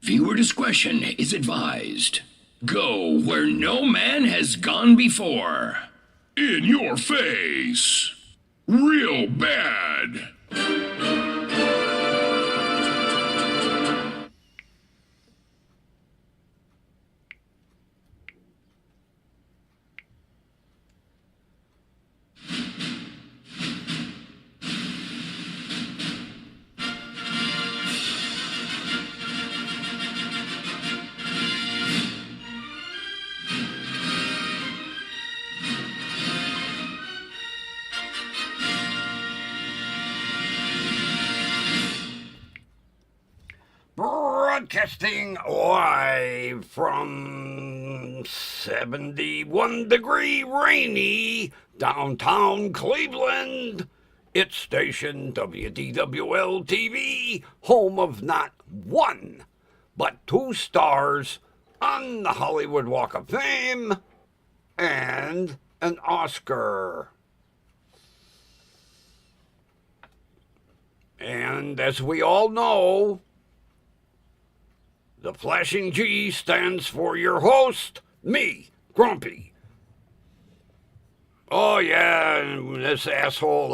Viewer discretion is advised. Go where no man has gone before. In your face. Real bad. Broadcasting live from 71-degree rainy downtown Cleveland. It's station WDWL TV, home of not one, but 2 stars on the Hollywood Walk of Fame and an Oscar. And as we all know, the flashing G stands for your host, me, Grumpy. Oh, yeah, this asshole,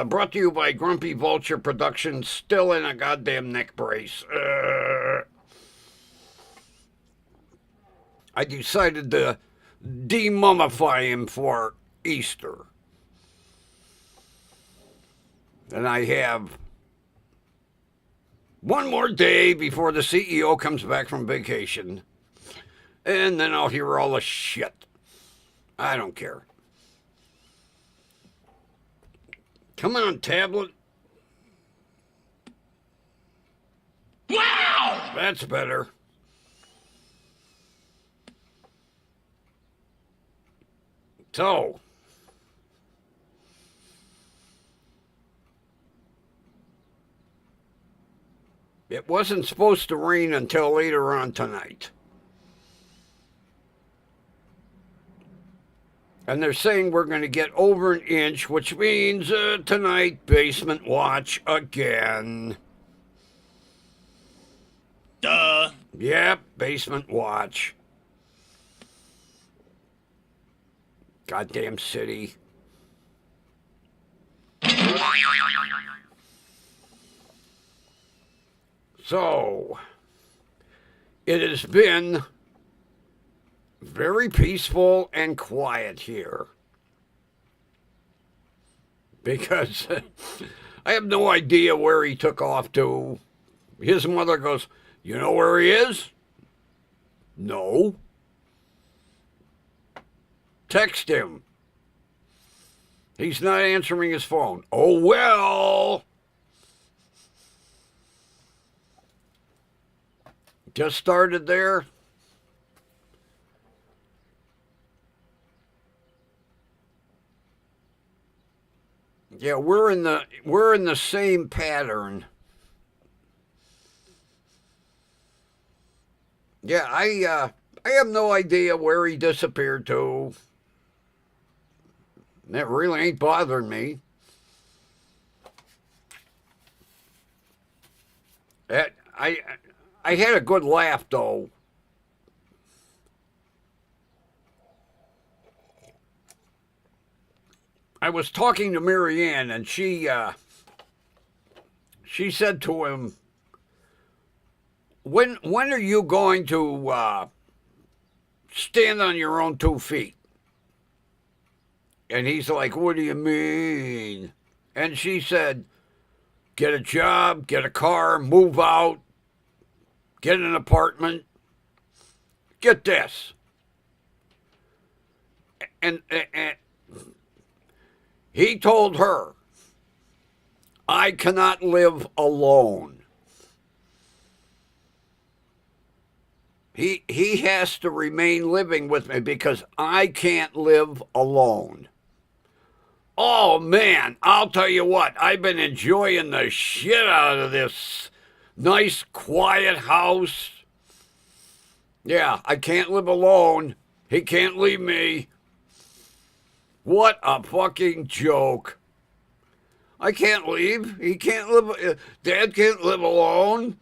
brought to you by Grumpy Vulture Productions, still in a goddamn neck brace. I decided to demummify him for Easter. And I have one more day before the CEO comes back from vacation. And then I'll hear all the shit. I don't care. Come on, tablet. Wow! That's better. So, it wasn't supposed to rain until later on tonight. And they're saying we're going to get over an inch, which means tonight, basement watch again. Duh. Yep, basement watch. Goddamn city. So, it has been very peaceful and quiet here. Because I have no idea where he took off to. His mother goes, "You know where he is?" "No." "Text him." "He's not answering his phone." "Oh, well." Just started there. Yeah, we're in the same pattern. Yeah, I have no idea where he disappeared to. That really ain't bothering me. I had a good laugh though. I was talking to Marianne, and she said to him, when are you going to stand on your own 2 feet?" And he's like, "What do you mean?" And she said, "Get a job, get a car, move out, get an apartment. Get this." And he told her, "I cannot live alone." He has to remain living with me because I can't live alone. Oh, man, I'll tell you what, I've been enjoying the shit out of this nice, quiet house. Yeah, I can't live alone. He can't leave me. What a fucking joke. I can't leave. He can't live. Dad can't live alone.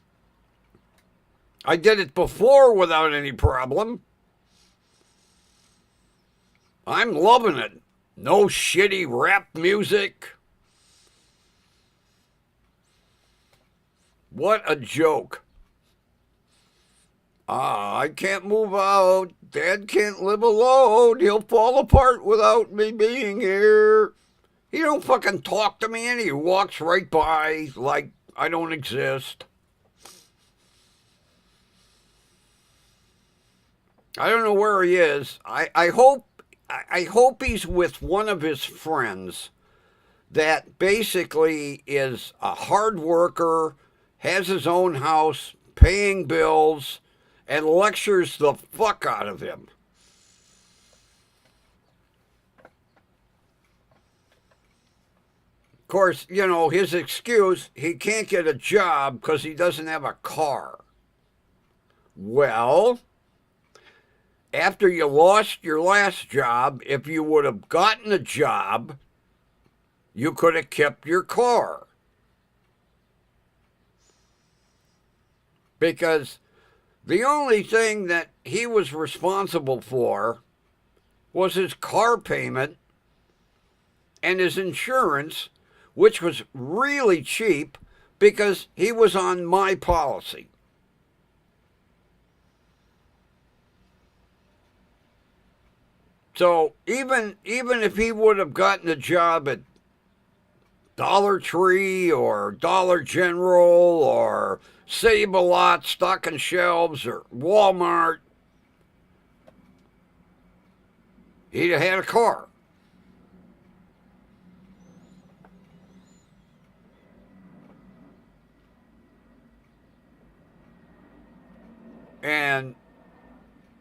I did it before without any problem. I'm loving it. No shitty rap music. What a joke. I can't move out. Dad can't live alone. He'll fall apart without me being here. He don't fucking talk to me and he walks right by like I don't exist. I don't know where he is. I hope he's with one of his friends that basically is a hard worker, has his own house, paying bills, and lectures the fuck out of him. Of course, you know, his excuse, he can't get a job because he doesn't have a car. Well, after you lost your last job, if you would have gotten a job, you could have kept your car. Because the only thing that he was responsible for was his car payment and his insurance, which was really cheap because he was on my policy. So even if he would have gotten a job at Dollar Tree or Dollar General or Save-A-Lot, stocking shelves, or Walmart, he'd have had a car. And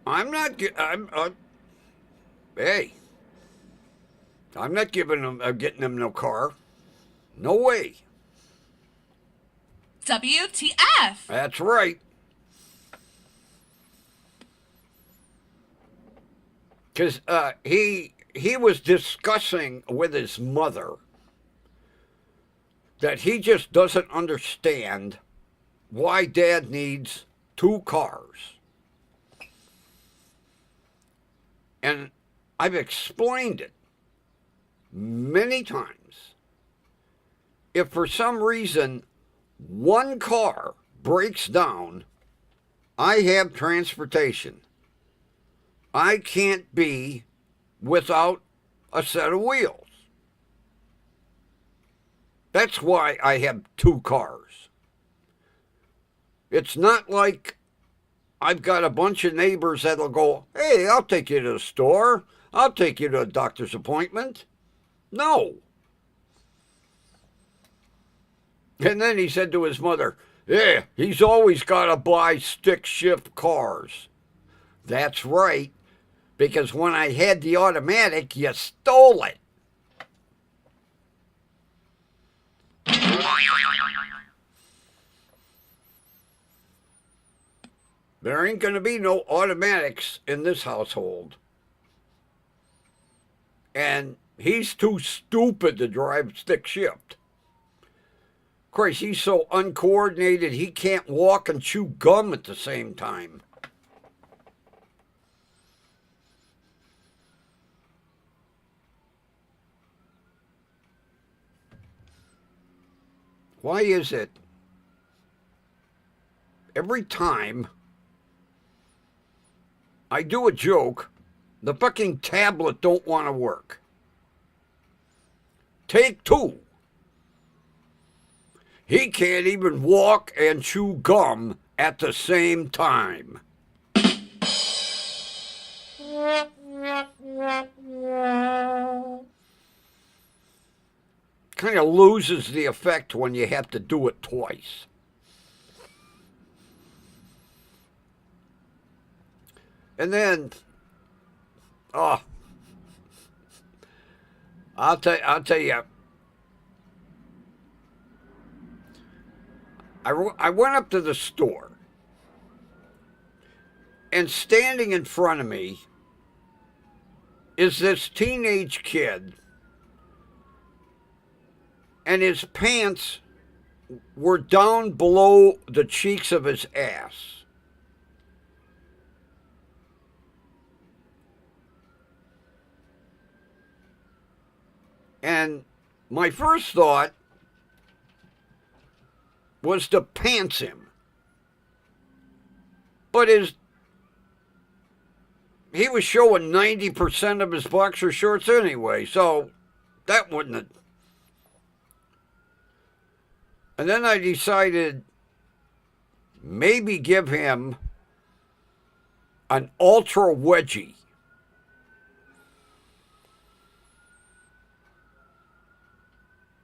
I'm not getting him no car. No way. WTF? That's right. Because he was discussing with his mother that he just doesn't understand why Dad needs 2 cars. And I've explained it many times. If for some reason one car breaks down, I have transportation. I can't be without a set of wheels. That's why I have 2 cars. It's not like I've got a bunch of neighbors that'll go, hey, I'll take you to the store. I'll take you to a doctor's appointment. No. And then he said to his mother, yeah, he's always got to buy stick shift cars. That's right, because when I had the automatic, you stole it. There ain't going to be no automatics in this household. And he's too stupid to drive stick shift. Of course, he's so uncoordinated, he can't walk and chew gum at the same time. Why is it every time I do a joke, the fucking tablet don't want to work? Take 2. He can't even walk and chew gum at the same time. Kind of loses the effect when you have to do it twice. And then, I'll tell you. I went up to the store, and standing in front of me is this teenage kid, and his pants were down below the cheeks of his ass. And my first thought was to pants him. But he was showing 90% of his boxer shorts anyway, so that wouldn't have. And then I decided maybe give him an ultra wedgie.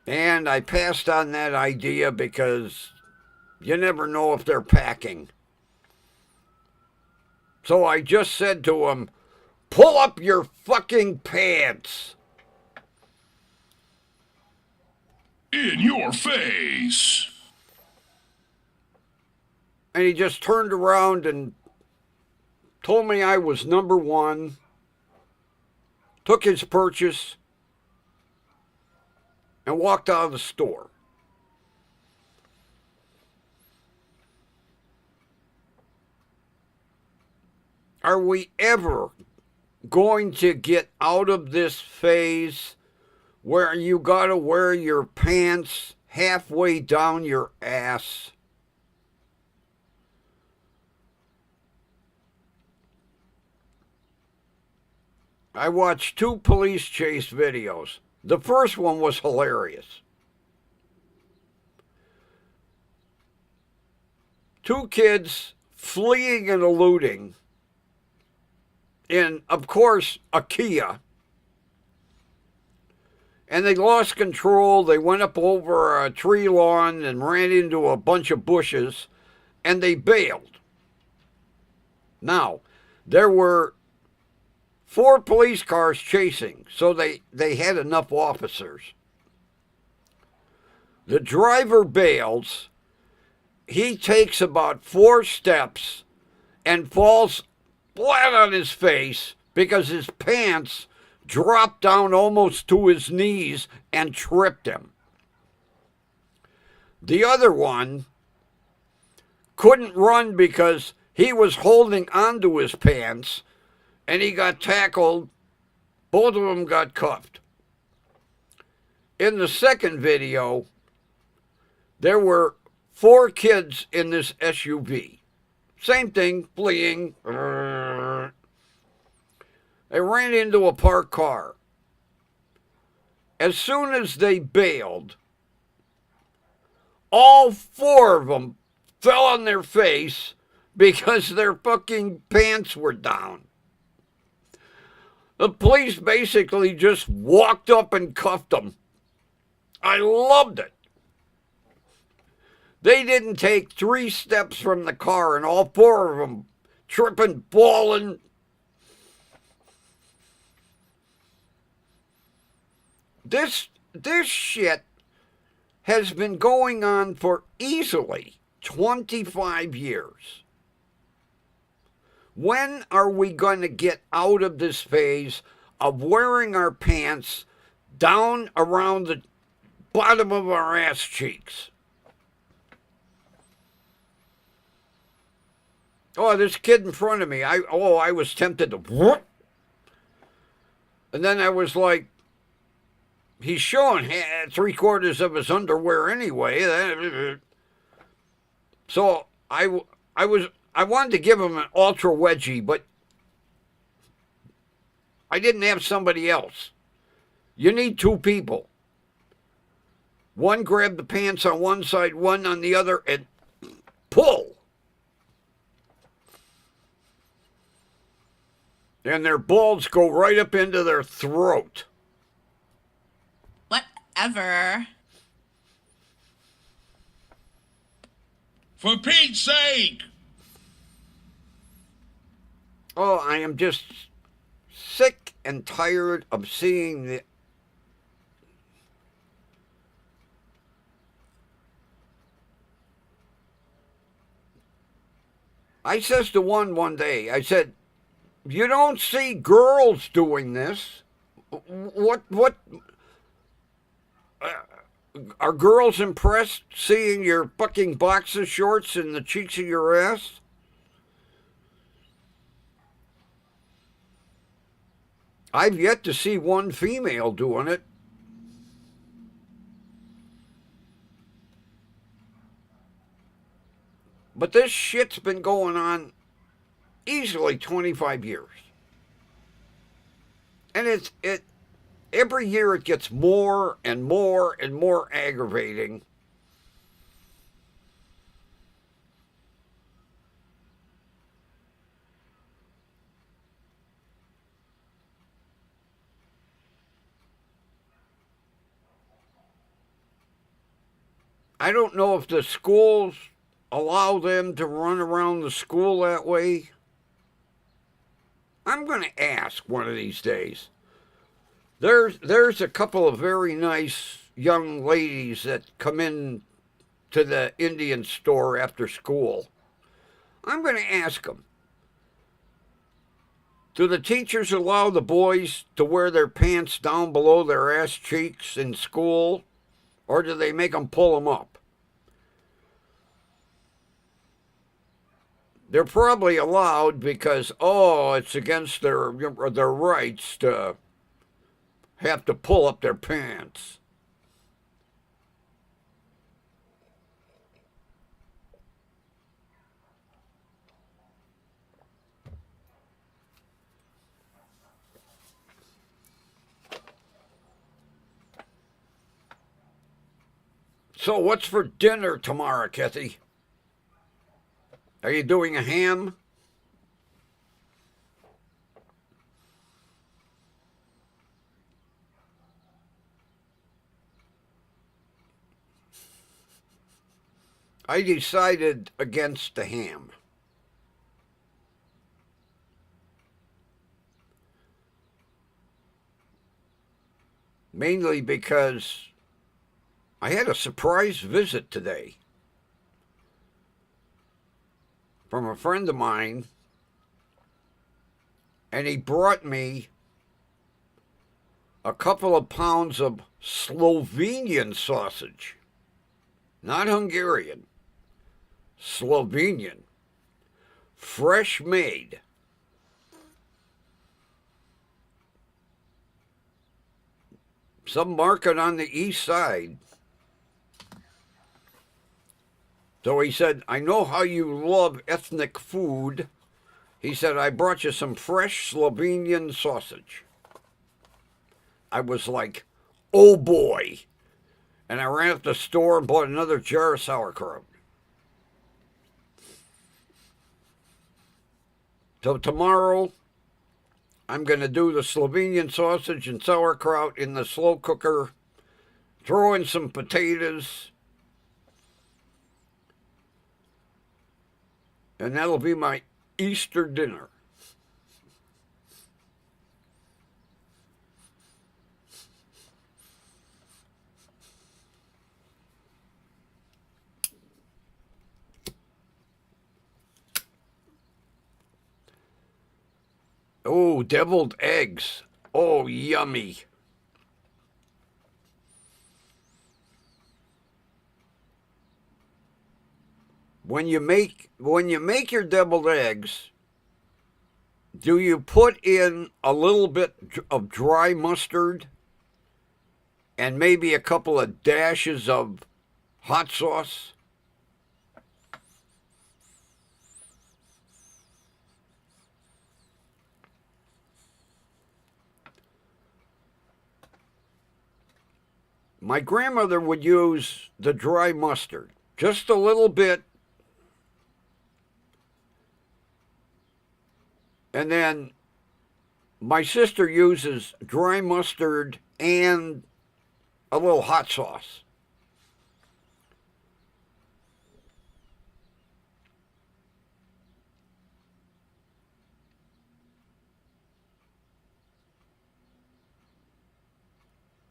And I passed on that idea because you never know if they're packing. So I just said to him, pull up your fucking pants. In your face. And he just turned around and told me I was number one, took his purchase, and walked out of the store. Are we ever going to get out of this phase where you gotta wear your pants halfway down your ass? I watched 2 police chase videos. The first one was hilarious. 2 kids fleeing and eluding in, of course, a Kia. And they lost control. They went up over a tree lawn and ran into a bunch of bushes, and they bailed. Now, there were 4 police cars chasing, so they had enough officers. The driver bails. He takes about 4 steps and falls flat on his face because his pants dropped down almost to his knees and tripped him. The other one couldn't run because he was holding onto his pants, and he got tackled. Both of them got cuffed. In the second video, there were 4 kids in this SUV. Same thing, fleeing. They ran into a parked car. As soon as they bailed, all 4 of them fell on their face because their fucking pants were down. The police basically just walked up and cuffed them. I loved it. They didn't take 3 steps from the car, and all 4 of them tripping, falling. This shit has been going on for easily 25 years. When are we going to get out of this phase of wearing our pants down around the bottom of our ass cheeks? Oh, this kid in front of me, I was tempted to whoop. And then I was like, he's showing 3/4 of his underwear anyway. So I wanted to give him an ultra wedgie, but I didn't have somebody else. You need 2 people. One grab the pants on one side, one on the other, and pull. And their balls go right up into their throat. Whatever. For Pete's sake! Oh, I am just sick and tired of seeing the... I says to one day, I said, you don't see girls doing this. What are girls impressed seeing your fucking boxer shorts in the cheeks of your ass? I've yet to see one female doing it. But this shit's been going on easily 25 years. And it every year it gets more and more and more aggravating. I don't know if the schools allow them to run around the school that way. I'm going to ask one of these days. There's a couple of very nice young ladies that come in to the Indian store after school. I'm going to ask them, do the teachers allow the boys to wear their pants down below their ass cheeks in school, or do they make them pull them up? They're probably allowed because, it's against their rights to have to pull up their pants. So what's for dinner tomorrow, Kathy? Are you doing a ham? I decided against the ham. Mainly because I had a surprise visit today from a friend of mine, and he brought me a couple of pounds of Slovenian sausage. Not Hungarian, Slovenian. Fresh made. Some market on the east side. So he said, I know how you love ethnic food. He said, I brought you some fresh Slovenian sausage. I was like, oh boy. And I ran up the store and bought another jar of sauerkraut. So tomorrow, I'm going to do the Slovenian sausage and sauerkraut in the slow cooker, throw in some potatoes, and that'll be my Easter dinner. Oh, deviled eggs. Oh, yummy. When you make your deviled eggs, do you put in a little bit of dry mustard and maybe a couple of dashes of hot sauce? My grandmother would use the dry mustard, just a little bit, and then my sister uses dry mustard and a little hot sauce.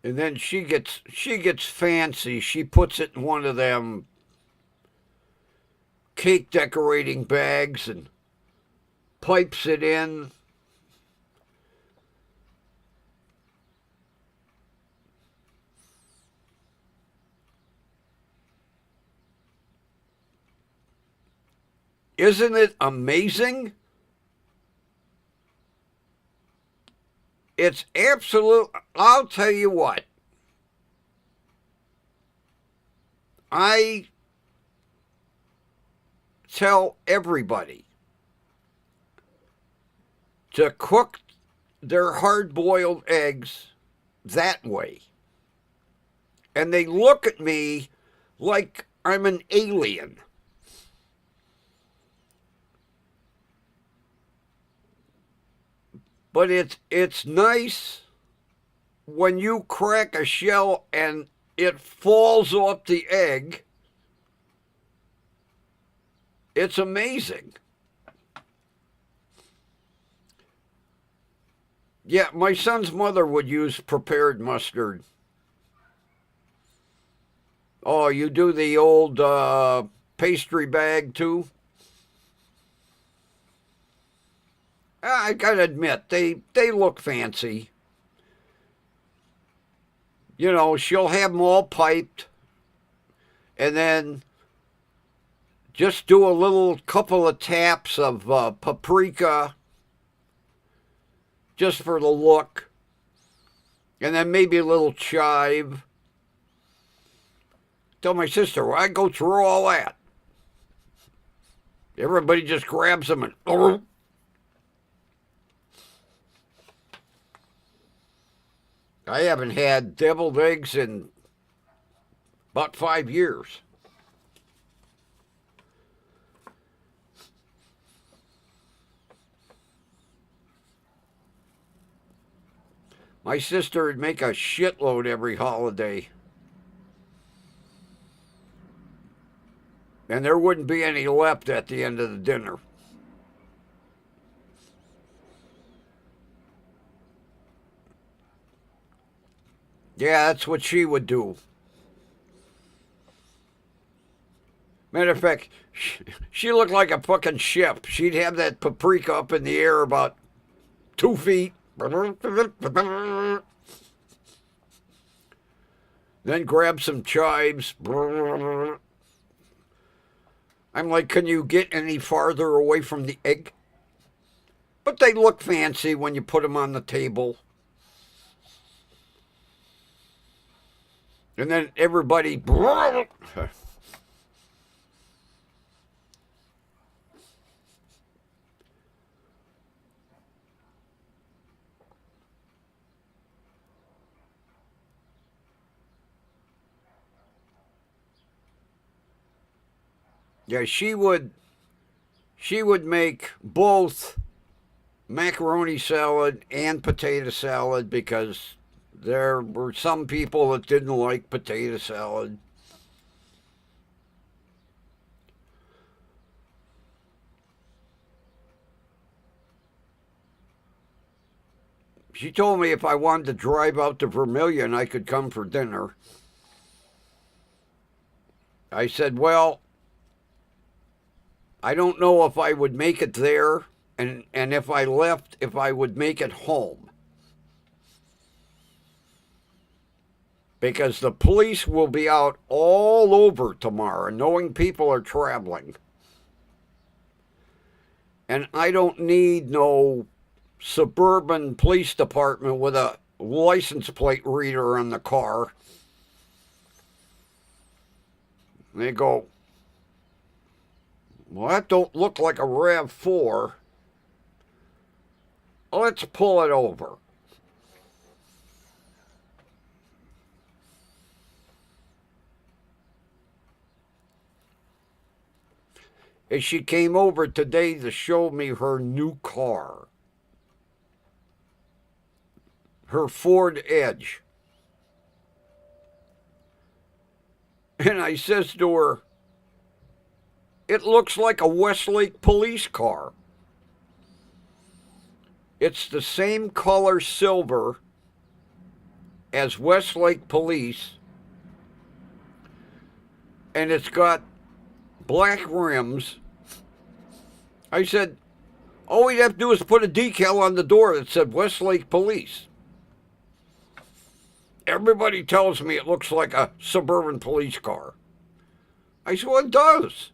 And then she gets fancy. She puts it in one of them cake decorating bags and pipes it in. Isn't it amazing? It's absolute. I'll tell you what. tell everybody to cook their hard-boiled eggs that way. And they look at me like I'm an alien. But it's nice when you crack a shell and it falls off the egg. It's amazing. Yeah, my son's mother would use prepared mustard. Oh, you do the old pastry bag too? I gotta admit, they look fancy. You know, she'll have them all piped, and then just do a little couple of taps of paprika just for the look, and then maybe a little chive. Tell my sister, well, I go through all that. Everybody just grabs them and... I haven't had deviled eggs in about 5 years. My sister would make a shitload every holiday. And there wouldn't be any left at the end of the dinner. Yeah, that's what she would do. Matter of fact, she looked like a fucking ship. She'd have that paprika up in the air about 2 feet. Then grab some chives. I'm like, can you get any farther away from the egg? But they look fancy when you put them on the table. And then everybody... Yeah, she would make both macaroni salad and potato salad because there were some people that didn't like potato salad. She told me if I wanted to drive out to Vermilion, I could come for dinner. I said, well, I don't know if I would make it there, and if I left, if I would make it home. Because the police will be out all over tomorrow, knowing people are traveling. And I don't need no suburban police department with a license plate reader on the car. And they go, well, that don't look like a RAV4. Let's pull it over. And she came over today to show me her new car. Her Ford Edge. And I says to her, it looks like a Westlake police car. It's the same color silver as Westlake Police, and it's got black rims. I said, all we'd have to do is put a decal on the door that said Westlake Police. Everybody tells me it looks like a suburban police car. I said, well, it does.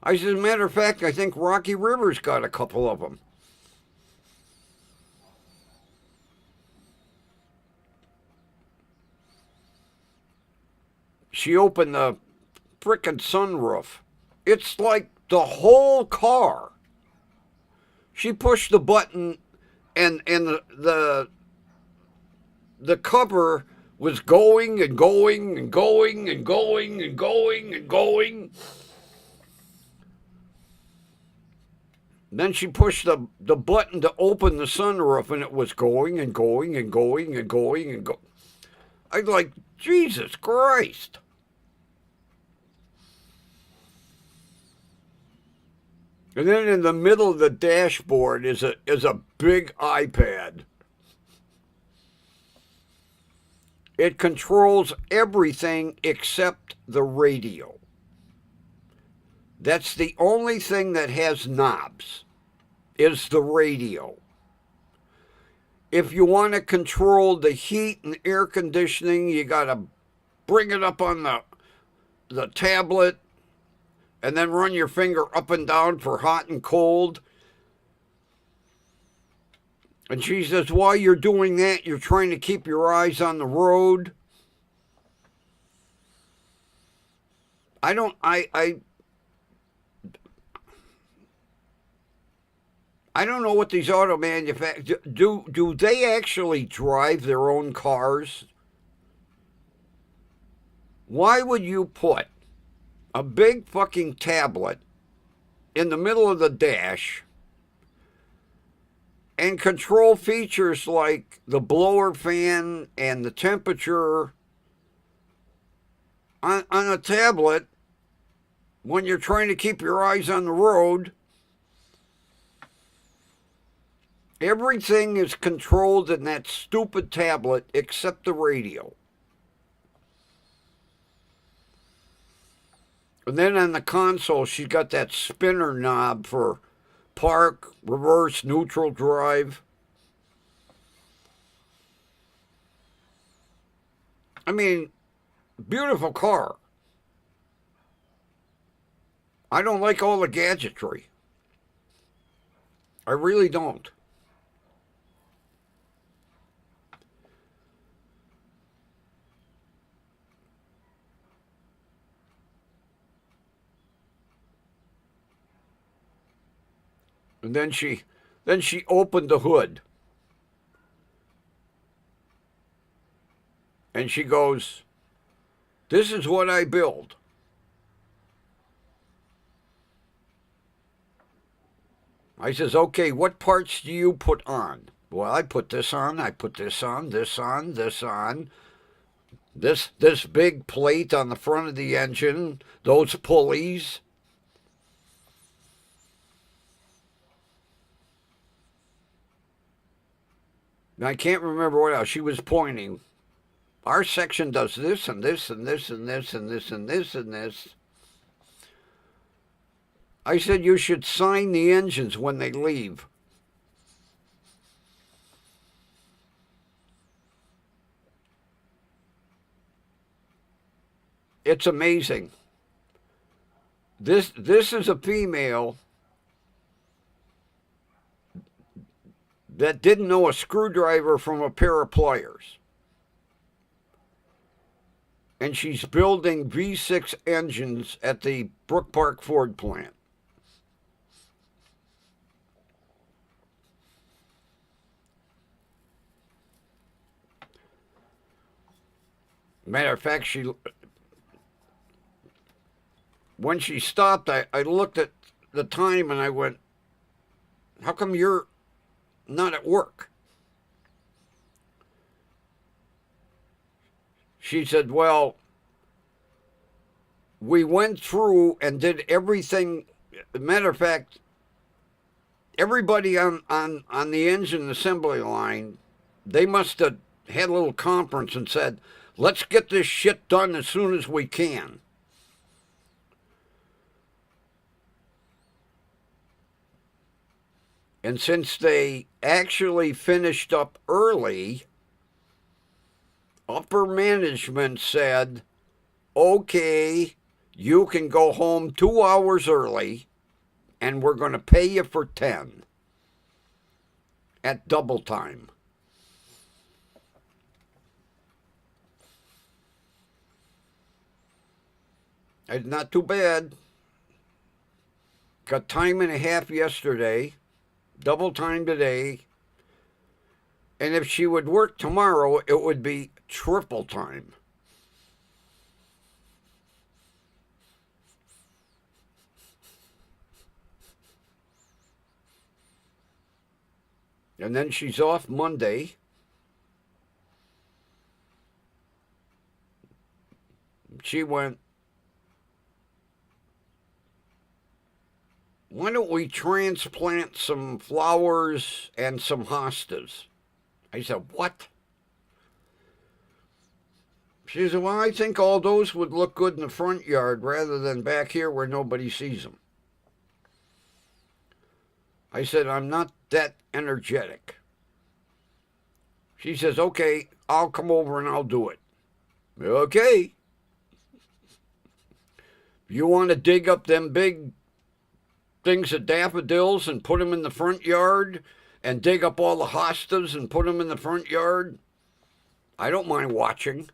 I said, as a matter of fact, I think Rocky River's got a couple of them. She opened the frickin' sunroof. It's like the whole car. She pushed the button, and the cover was going and going and going and going and going and going. Then she pushed the button to open the sunroof, and it was going and going and going and going and going. I was like, Jesus Christ. And then in the middle of the dashboard is a big iPad. It controls everything except the radio. That's the only thing that has knobs, is the radio. If you want to control the heat and air conditioning, you got to bring it up on the tablet and then run your finger up and down for hot and cold. And she says, while you're doing that, you're trying to keep your eyes on the road. I don't know what these auto manufacturers do. They actually drive their own cars? Why would you put a big fucking tablet in the middle of the dash and control features like the blower fan and the temperature on a tablet when you're trying to keep your eyes on the road? Everything is controlled in that stupid tablet except the radio. And then on the console, she's got that spinner knob for park, reverse, neutral drive. I mean, beautiful car. I don't like all the gadgetry. I really don't. And then she opened the hood. And she goes, "This is what I build." I says, "Okay, what parts do you put on?" "Well, I put this on, I put this on, this on, this on. This big plate on the front of the engine, those pulleys." And I can't remember what else. She was pointing. Our section does this and this and this and this and this and this and this. I said, you should sign the engines when they leave. It's amazing. This is a female that didn't know a screwdriver from a pair of pliers. And she's building V6 engines at the Brook Park Ford plant. Matter of fact, when she stopped, I looked at the time and I went, "How come you're not at work?" She said, "Well, we went through and did everything." Matter of fact, everybody on the engine assembly line, they must have had a little conference and said, "Let's get this shit done as soon as we can." And since they actually finished up early, upper management said, "Okay, you can go home 2 hours early, and we're going to pay you for 10 at double time." It's not too bad. Got time and a half yesterday, double time today. And if she would work tomorrow, it would be triple time. And then she's off Monday. She went, why don't we transplant some flowers and some hostas? I said, what? She said, well, I think all those would look good in the front yard rather than back here where nobody sees them. I said, I'm not that energetic. She says, okay, I'll come over and I'll do it. Okay. You want to dig up them big things of daffodils and put them in the front yard and dig up all the hostas and put them in the front yard? I don't mind watching.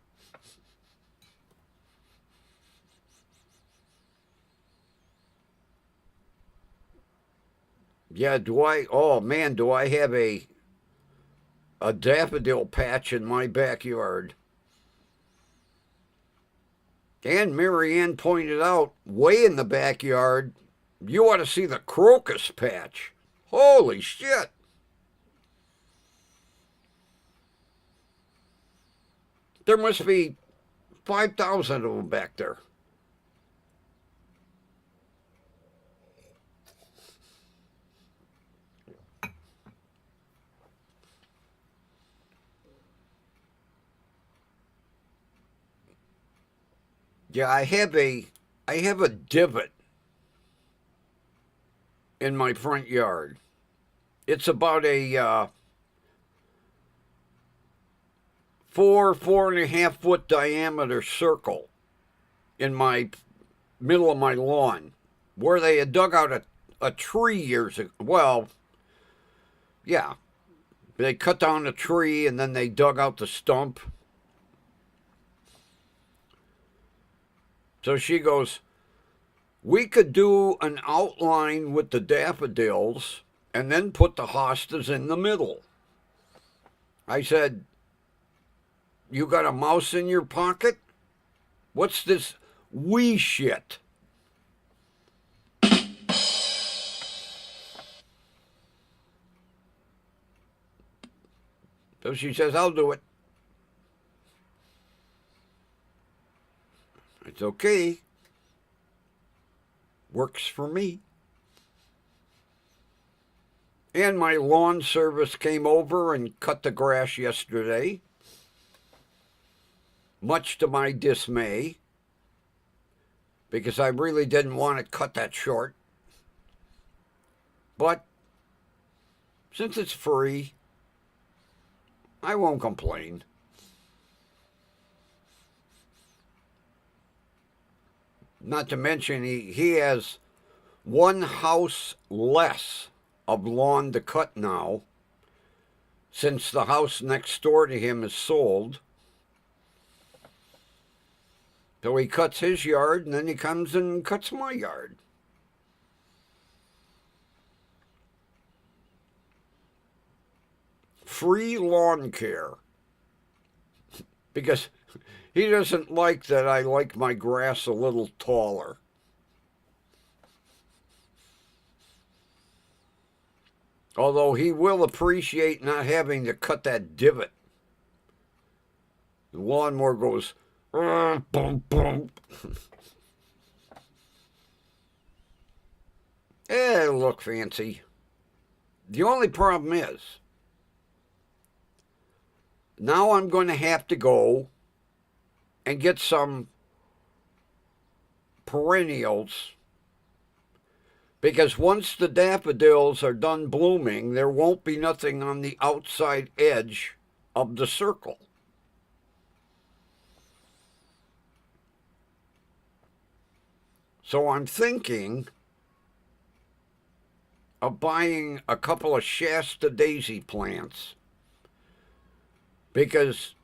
Yeah, oh man, do I have a daffodil patch in my backyard. And Marianne pointed out, way in the backyard, you ought to see the crocus patch. Holy shit. There must be 5,000 of them back there. Yeah, I have a divot in my front yard. It's about a 4.5 foot diameter circle in my middle of my lawn, where they had dug out a tree years ago. Well, yeah, they cut down a tree and then they dug out the stump. So she goes, we could do an outline with the daffodils and then put the hostas in the middle. I said, you got a mouse in your pocket? What's this wee shit? So she says, I'll do it. It's okay. Works for me. And my lawn service came over and cut the grass yesterday, much to my dismay, because I really didn't want to cut that short. But since it's free, I won't complain. Not to mention, he has one house less of lawn to cut now, since the house next door to him is sold. So he cuts his yard, and then he comes and cuts my yard. Free lawn care. Because he doesn't like that I like my grass a little taller. Although he will appreciate not having to cut that divot. The lawnmower goes, boom, boom. It'll look fancy. The only problem is, now I'm going to have to go and get some perennials, because once the daffodils are done blooming, there won't be nothing on the outside edge of the circle. So I'm thinking of buying a couple of Shasta daisy plants, because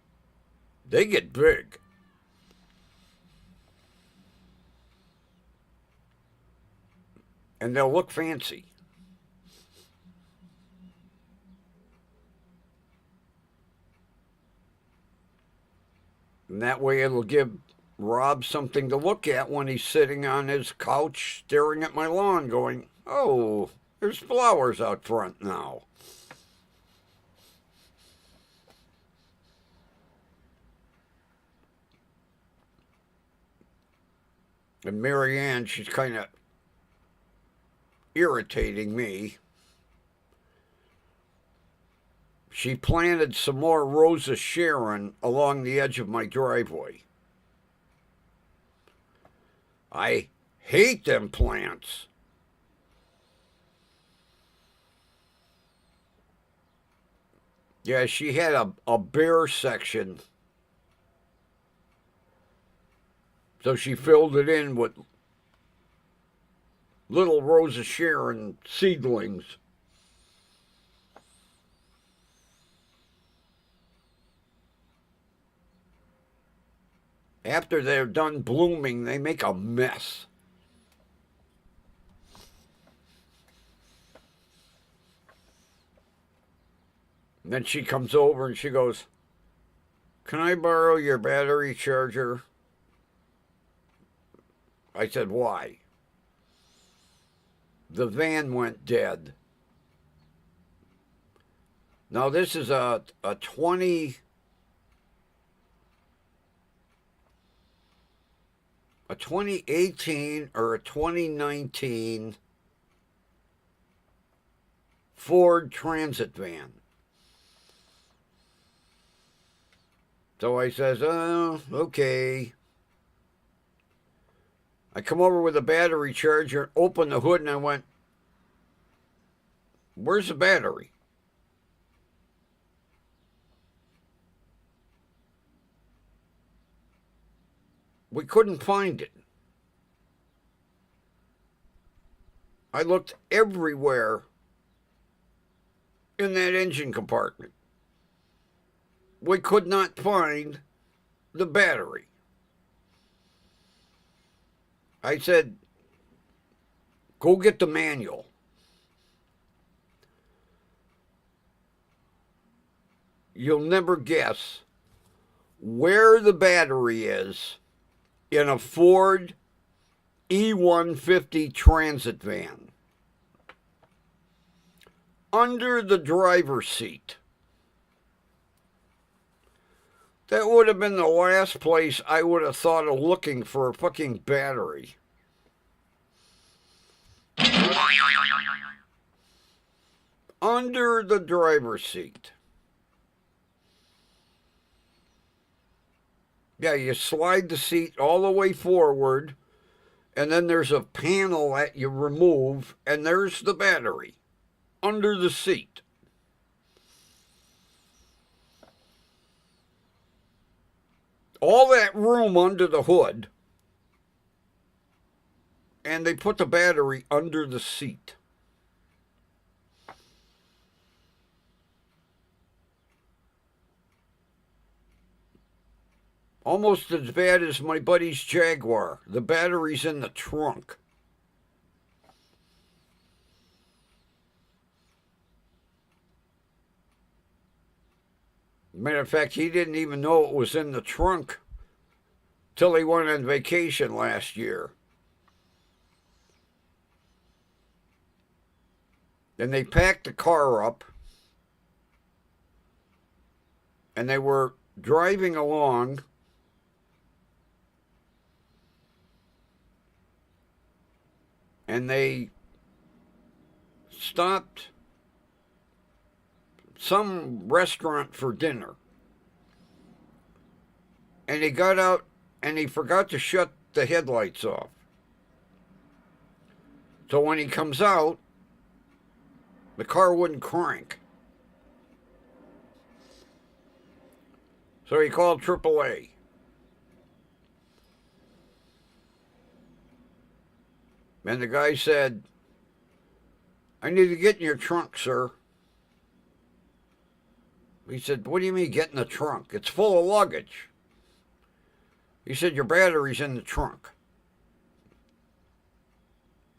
they get big. and they'll look fancy. And that way it'll give Rob something to look at when he's sitting on his couch staring at my lawn going, oh, there's flowers out front now. And Marianne, she's kind of irritating me. She planted some more Rosa Sharon along the edge of my driveway. I hate them plants. Yeah, she had a bare section. So she filled it in with little Rosa Sharon seedlings. After they're done blooming, they make a mess. And then she comes over and she goes, can I borrow your battery charger? I said, why? The van went dead. Now this is a 2018 or a 2019 Ford Transit van. So I says, oh, okay. I come over with a battery charger, open the hood, and I went, where's the battery? We couldn't find it. I looked everywhere in that engine compartment. We could not find the battery. I said, go get the manual. You'll never guess where the battery is in a Ford E150 Transit van. Under the driver's seat. That would have been the last place I would have thought of looking for a fucking battery. Under the driver's seat. Yeah, you slide the seat all the way forward, and then there's a panel that you remove, and there's the battery under the seat. All that room under the hood, and they put the battery under the seat. Almost as bad as my buddy's Jaguar. The battery's in the trunk. Matter of fact, he didn't even know it was in the trunk till he went on vacation last year. Then they packed the car up, and they were driving along, and they stopped some restaurant for dinner. And he got out and he forgot to shut the headlights off. So when he comes out, the car wouldn't crank. So he called AAA. And the guy said, I need to get in your trunk, sir. He said, what do you mean get in the trunk? It's full of luggage. He said, your battery's in the trunk.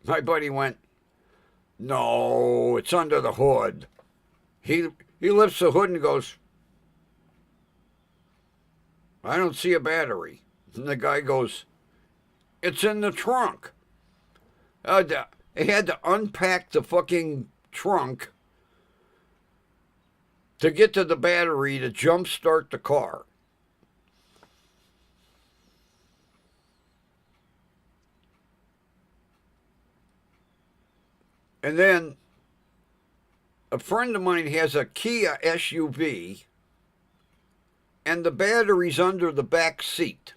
My buddy went, No, it's under the hood. He lifts the hood and goes, I don't see a battery. And the guy goes, it's in the trunk. They had to unpack the fucking trunk to get to the battery to jumpstart the car. And then a friend of mine has a Kia SUV, and the battery's under the back seat.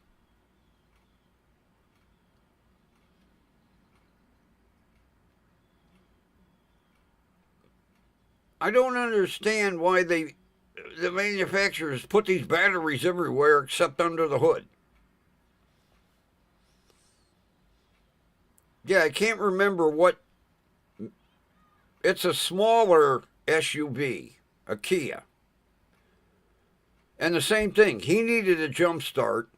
I don't understand why the manufacturers put these batteries everywhere except under the hood. Yeah, I can't remember what. It's a smaller SUV, a Kia. And the same thing. He needed a jump start.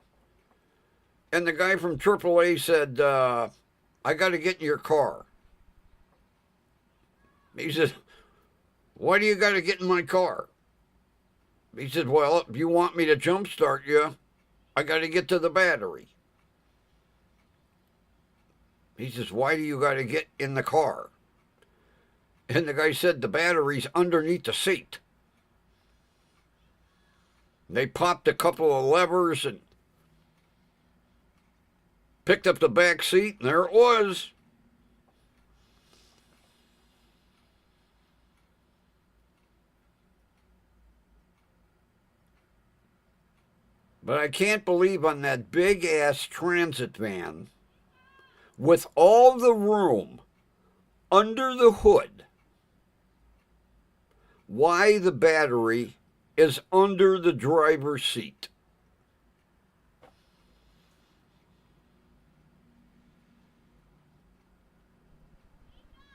And the guy from AAA said, I got to get in your car. He said, why do you got to get in my car? He said, well, if you want me to jump start you, I got to get to the battery. He says, why do you got to get in the car? And the guy said, the battery's underneath the seat. They popped a couple of levers and picked up the back seat, and there it was. But I can't believe on that big-ass transit van, with all the room under the hood, why the battery is under the driver's seat.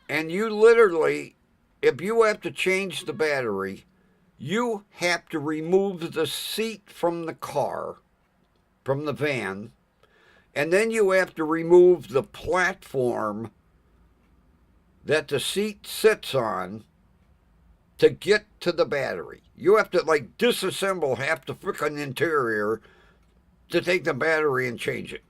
And you literally, if you have to change the battery, you have to remove the seat from the car, from the van, and then you have to remove the platform that the seat sits on to get to the battery. You have to like disassemble half the frickin' interior to take the battery and change it.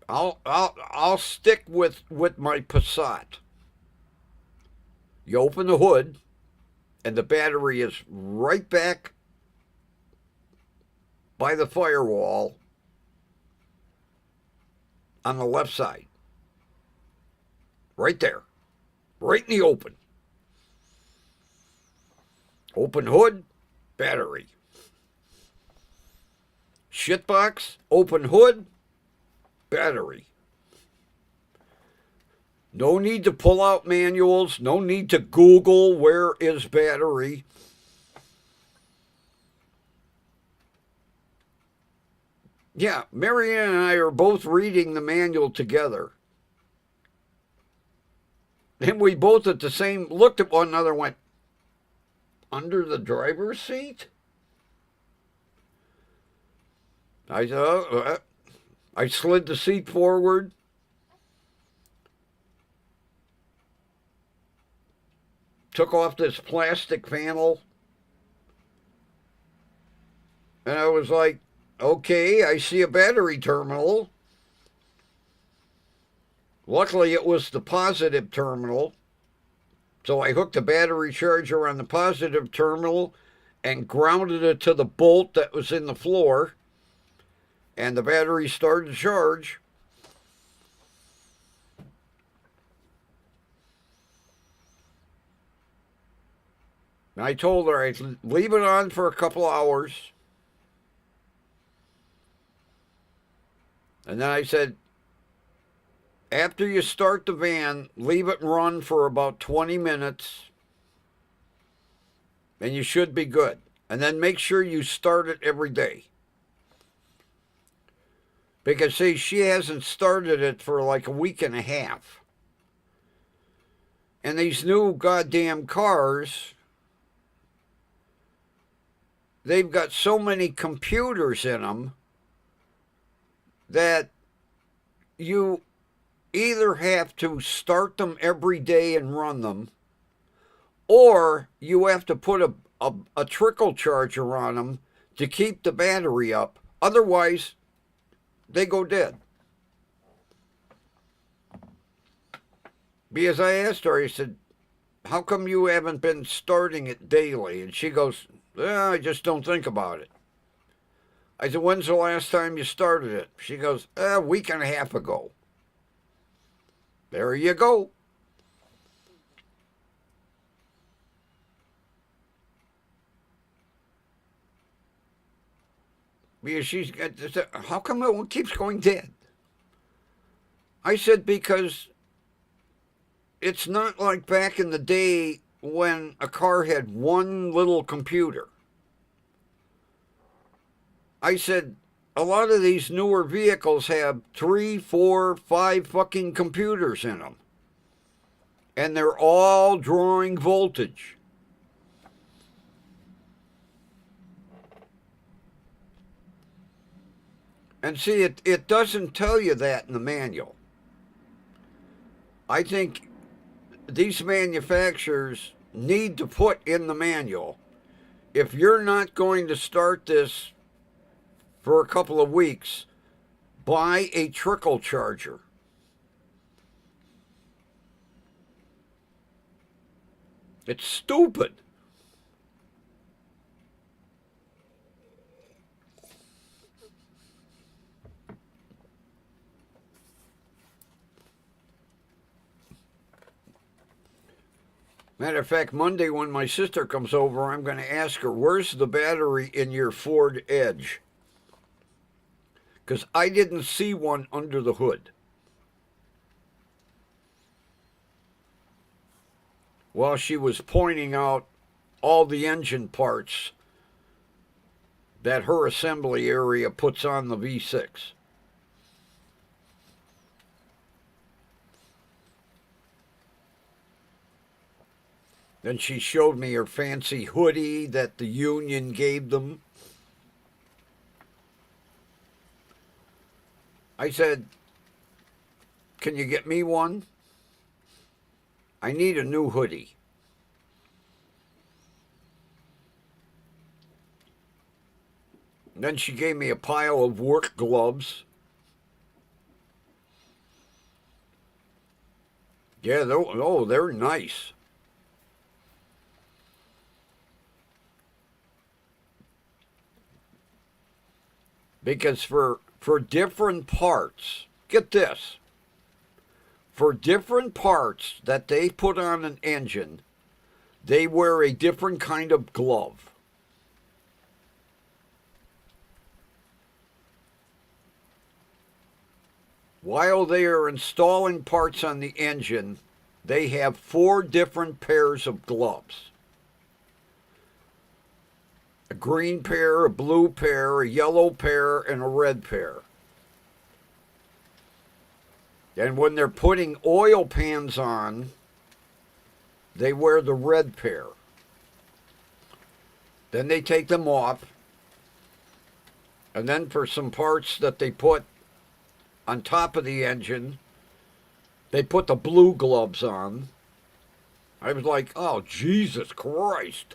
I'll stick with my Passat. You open the hood, and the battery is right back by the firewall on the left side. Right there. Right in the open. Open hood, battery. Shitbox, open hood, battery. No need to pull out manuals. No need to Google where is battery. Yeah, Marianne and I are both reading the manual together. And we both at the same looked at one another and went, under the driver's seat? I said, I slid the seat forward. Took off this plastic panel. And I was like, okay, I see a battery terminal. Luckily, it was the positive terminal. So I hooked the battery charger on the positive terminal and grounded it to the bolt that was in the floor. And the battery started to charge. And I told her I'd leave it on for a couple hours. And then I said, after you start the van, leave it run for about 20 minutes. And you should be good. And then make sure you start it every day. Because, see, she hasn't started it for like a week and a half. And these new goddamn cars, they've got so many computers in them that you either have to start them every day and run them, or you have to put a trickle charger on them to keep the battery up. Otherwise, they go dead. Because I asked her, I said, how come you haven't been starting it daily? And she goes, I just don't think about it. I said, when's the last time you started it? She goes, a week and a half ago. There you go. Because she's got, how come it keeps going dead? I said, because it's not like back in the day when a car had one little computer. I said, a lot of these newer vehicles have 3, 4, 5 fucking computers in them. And they're all drawing voltage. And see, it doesn't tell you that in the manual. I think these manufacturers need to put in the manual, if you're not going to start this for a couple of weeks, buy a trickle charger. It's stupid. Matter of fact, Monday when my sister comes over, I'm going to ask her, where's the battery in your Ford Edge? Because I didn't see one under the hood. While she was pointing out all the engine parts that her assembly area puts on the V6. Then she showed me her fancy hoodie that the union gave them. I said, can you get me one? I need a new hoodie. And then she gave me a pile of work gloves. Yeah, they're nice. Because for different parts, get this, for different parts that they put on an engine, they wear a different kind of glove. While they are installing parts on the engine, they have 4 different pairs of gloves. A green pair, a blue pair, a yellow pair, and a red pair. And when they're putting oil pans on, they wear the red pair. Then they take them off. And then for some parts that they put on top of the engine, they put the blue gloves on. I was like, oh, Jesus Christ.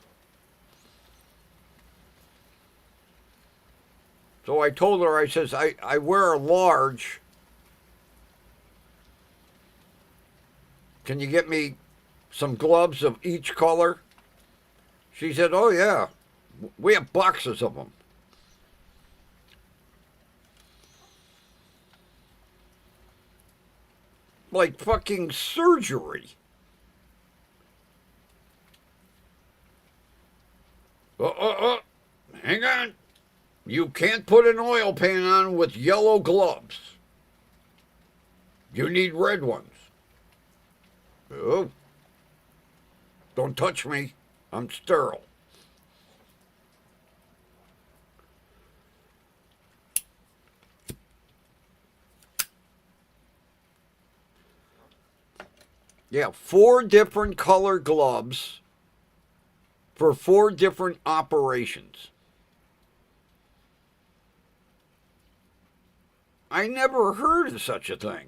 So I told her, I says, I wear a large. Can you get me some gloves of each color? She said, oh yeah, we have boxes of them. Like fucking surgery. Hang on. You can't put an oil pan on with yellow gloves. You need red ones. Oh. Don't touch me. I'm sterile. Yeah, 4 different color gloves for 4 different operations. I never heard of such a thing.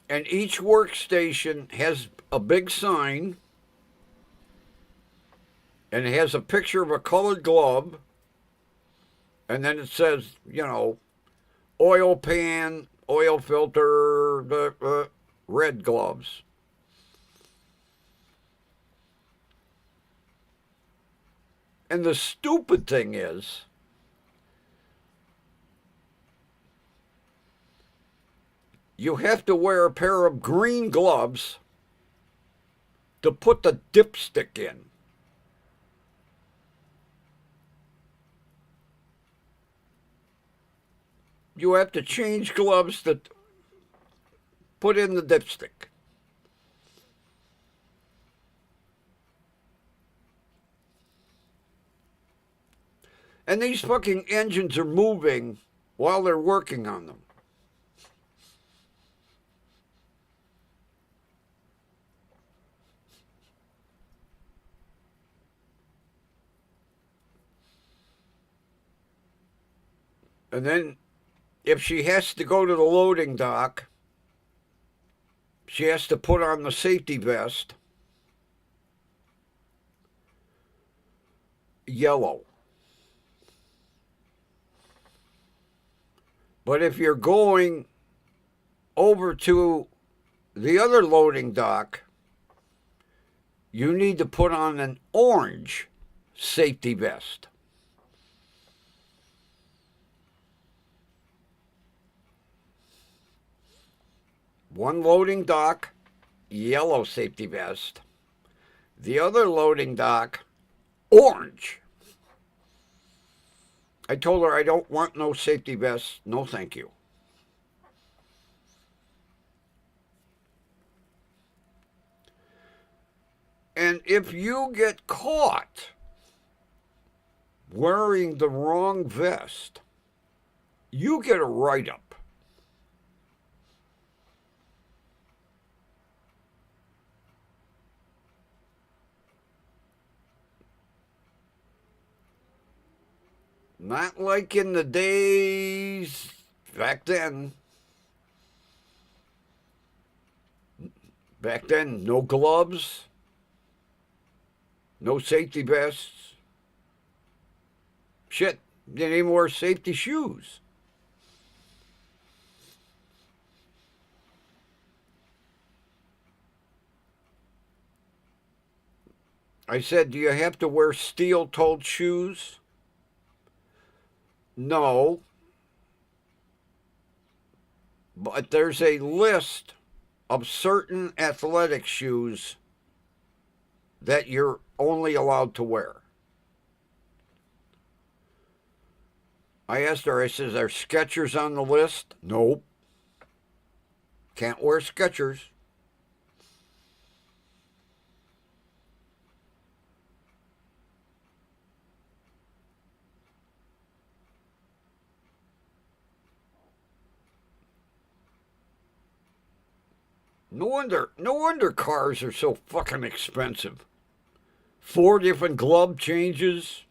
And each workstation has a big sign and it has a picture of a colored glove. And then it says, oil pan, oil filter, red gloves. And the stupid thing is, you have to wear a pair of green gloves to put the dipstick in. You have to change gloves to put in the dipstick. And these fucking engines are moving while they're working on them. And then if she has to go to the loading dock, she has to put on the safety vest. Yellow. But if you're going over to the other loading dock, you need to put on an orange safety vest. One loading dock, yellow safety vest. The other loading dock, orange. I told her I don't want no safety vest. No, thank you. And if you get caught wearing the wrong vest, you get a write-up. Not like in the days back then. Back then, no gloves, no safety vests. Shit, didn't even wear safety shoes. I said, do you have to wear steel-toed shoes? No. But there's a list of certain athletic shoes that you're only allowed to wear. I asked her, I said, are Skechers on the list? Nope. Can't wear Skechers. No wonder cars are so fucking expensive. 4 different glove changes,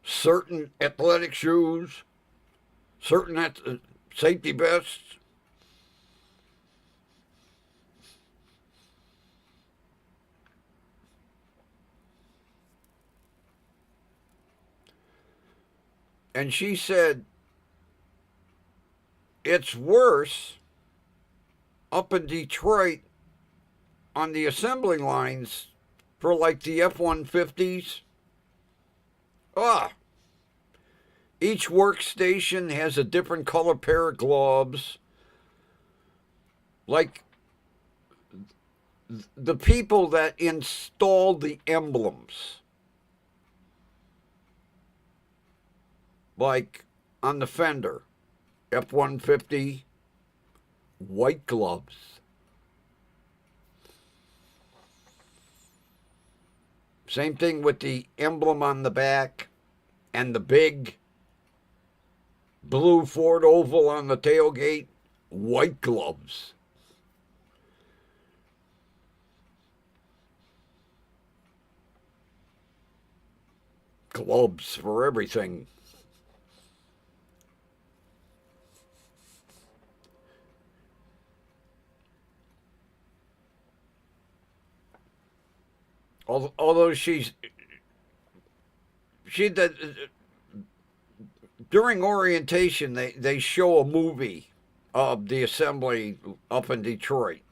certain athletic shoes, certain safety vests. And she said, it's worse up in Detroit on the assembly lines for like the F-150s. Each workstation has a different color pair of gloves. Like the people that installed the emblems. Like on the fender, F-150, white gloves. Same thing with the emblem on the back and the big blue Ford Oval on the tailgate, white gloves. gloves for everything. Although she during orientation they show a movie of the assembly up in Detroit,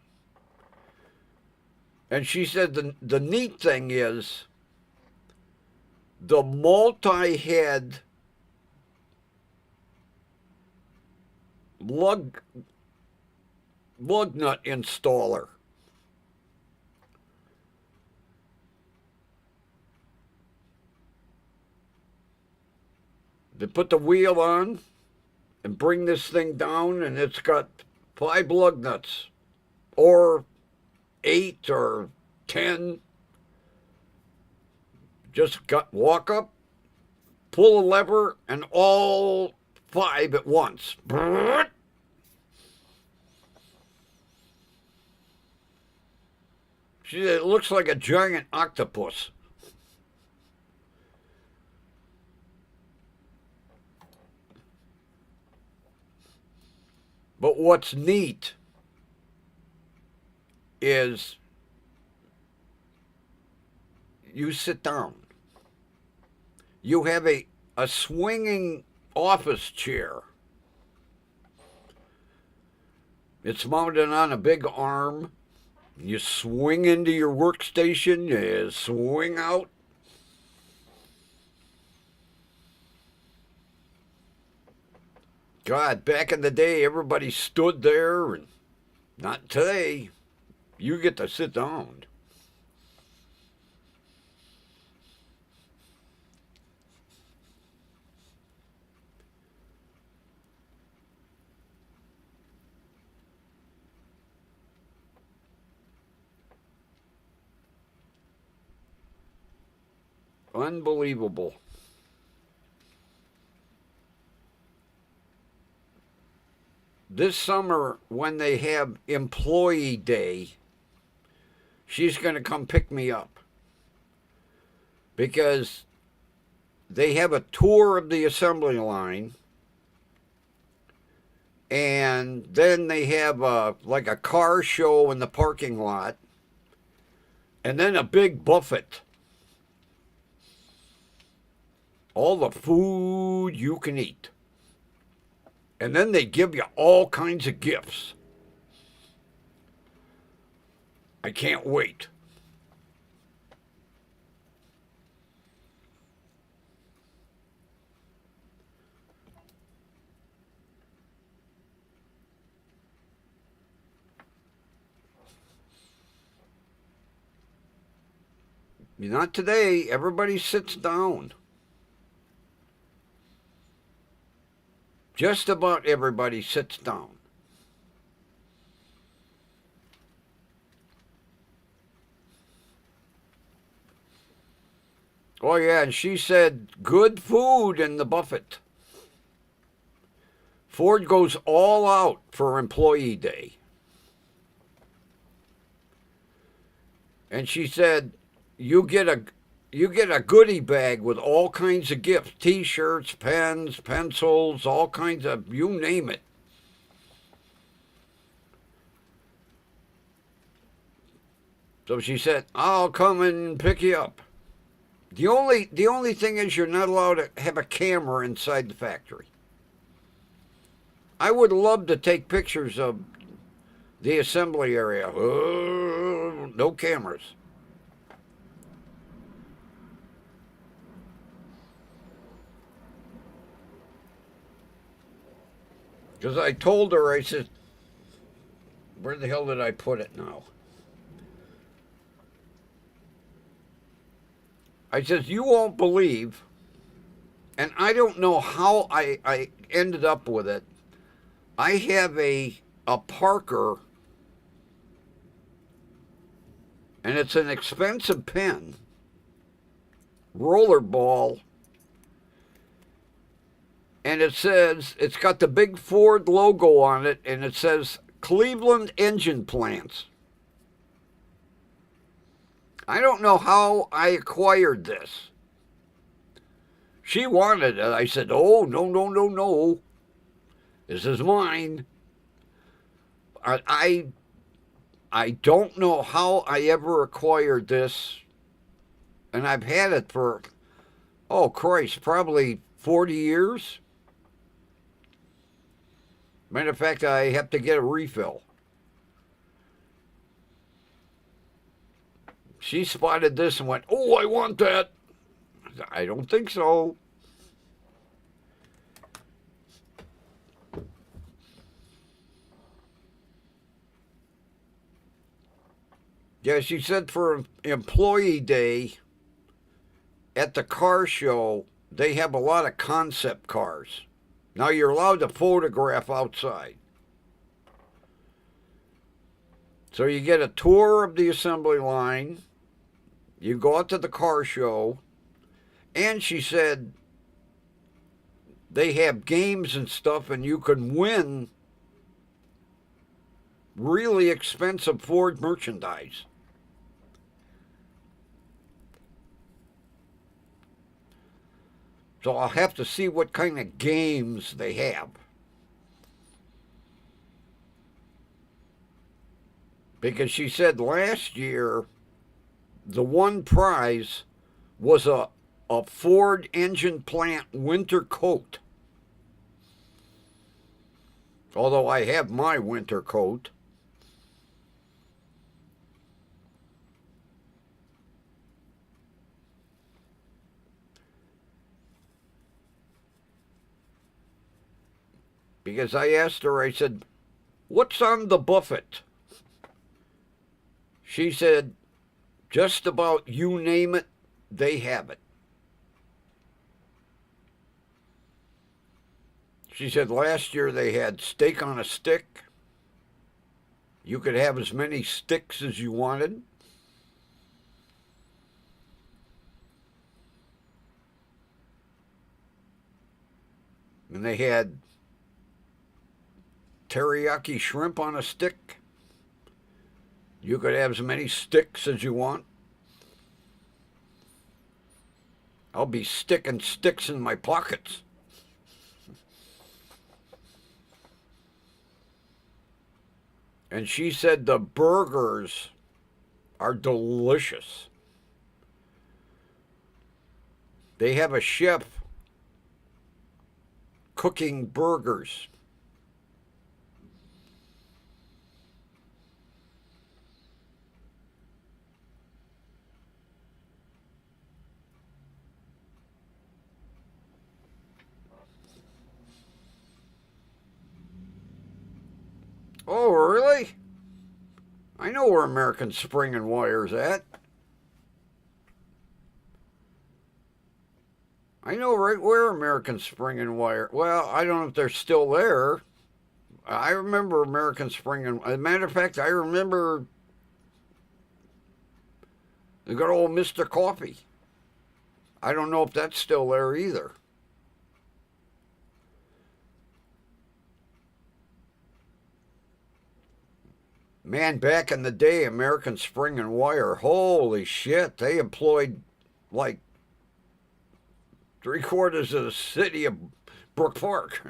and she said the neat thing is the multi-head lug nut installer. They put the wheel on and bring this thing down, and it's got 5 lug nuts, or 8 or 10. Just walk up, pull a lever, and all 5 at once. See, it looks like a giant octopus. But what's neat is you sit down. You have a swinging office chair. It's mounted on a big arm. You swing into your workstation, you swing out. God, back in the day, everybody stood there, and not today. You get to sit down. Unbelievable. This summer, when they have Employee Day, she's going to come pick me up, because they have a tour of the assembly line, and then they have like a car show in the parking lot, and then a big buffet. All the food you can eat. And then they give you all kinds of gifts. I can't wait. Not today. Everybody sits down. Just about everybody sits down. Oh, yeah, and she said good food in the buffet. Ford goes all out for Employee Day. And she said, you get a goodie bag with all kinds of gifts, T-shirts, pens, pencils, all kinds of, you name it. So she said, I'll come and pick you up. The only thing is you're not allowed to have a camera inside the factory. I would love to take pictures of the assembly area. No cameras. Because I told her, I said, where the hell did I put it now? I says, you won't believe, and I don't know how I ended up with it. I have a Parker, and it's an expensive pen, rollerball, and it says, it's got the big Ford logo on it, and it says Cleveland Engine Plants. I don't know how I acquired this. She wanted it. I said, oh, no, no, no, no. This is mine. I don't know how I ever acquired this, and I've had it for, oh Christ, probably 40 years. Matter of fact, I have to get a refill. She spotted this and went, oh, I want that. I don't think so. Yeah, she said for Employee Day at the car show, they have a lot of concept cars. Now you're allowed to photograph outside. So you get a tour of the assembly line, you go out to the car show, and she said they have games and stuff and you can win really expensive Ford merchandise. So I'll have to see what kind of games they have. Because she said last year the one prize was a Ford engine plant winter coat. Although I have my winter coat. Because I asked her, I said, what's on the buffet? She said, just about you name it, they have it. She said last year they had steak on a stick. You could have as many sticks as you wanted. And they had teriyaki shrimp on a stick. You could have as many sticks as you want. I'll be sticking sticks in my pockets. And she said the burgers are delicious. They have a chef cooking burgers. Oh, really? I know where American Spring and Wire's at. I know right where American Spring and Wire. Well, I don't know if they're still there. I remember American Spring and... As a matter of fact, I remember the good old Mr. Coffe. I don't know if that's still there either. Man, back in the day, American Spring and Wire, holy shit, they employed like 3/4 of the city of Brook Park.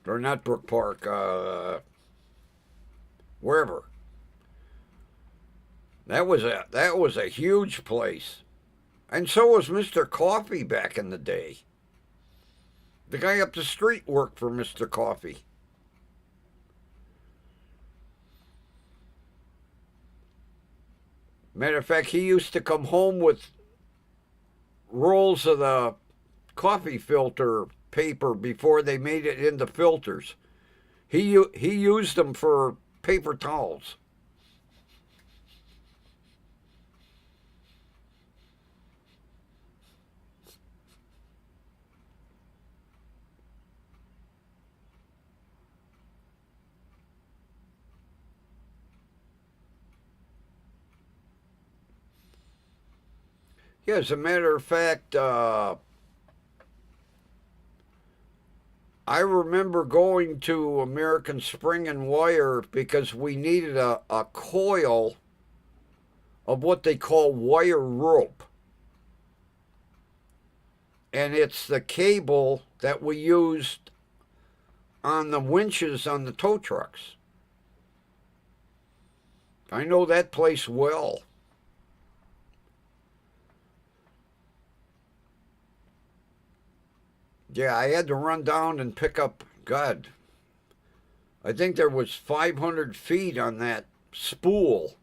Or not Brook Park, wherever. That was a huge place. And so was Mr. Coffe back in the day. The guy up the street worked for Mr. Coffe. Matter of fact, he used to come home with rolls of the coffee filter paper before they made it into filters. He used them for paper towels. Yeah, as a matter of fact, I remember going to American Spring and Wire because we needed a coil of what they call wire rope. and it's the cable that we used on the winches on the tow trucks. I know that place well. Yeah, I had to run down and pick up, God, I think there was 500 feet on that spool.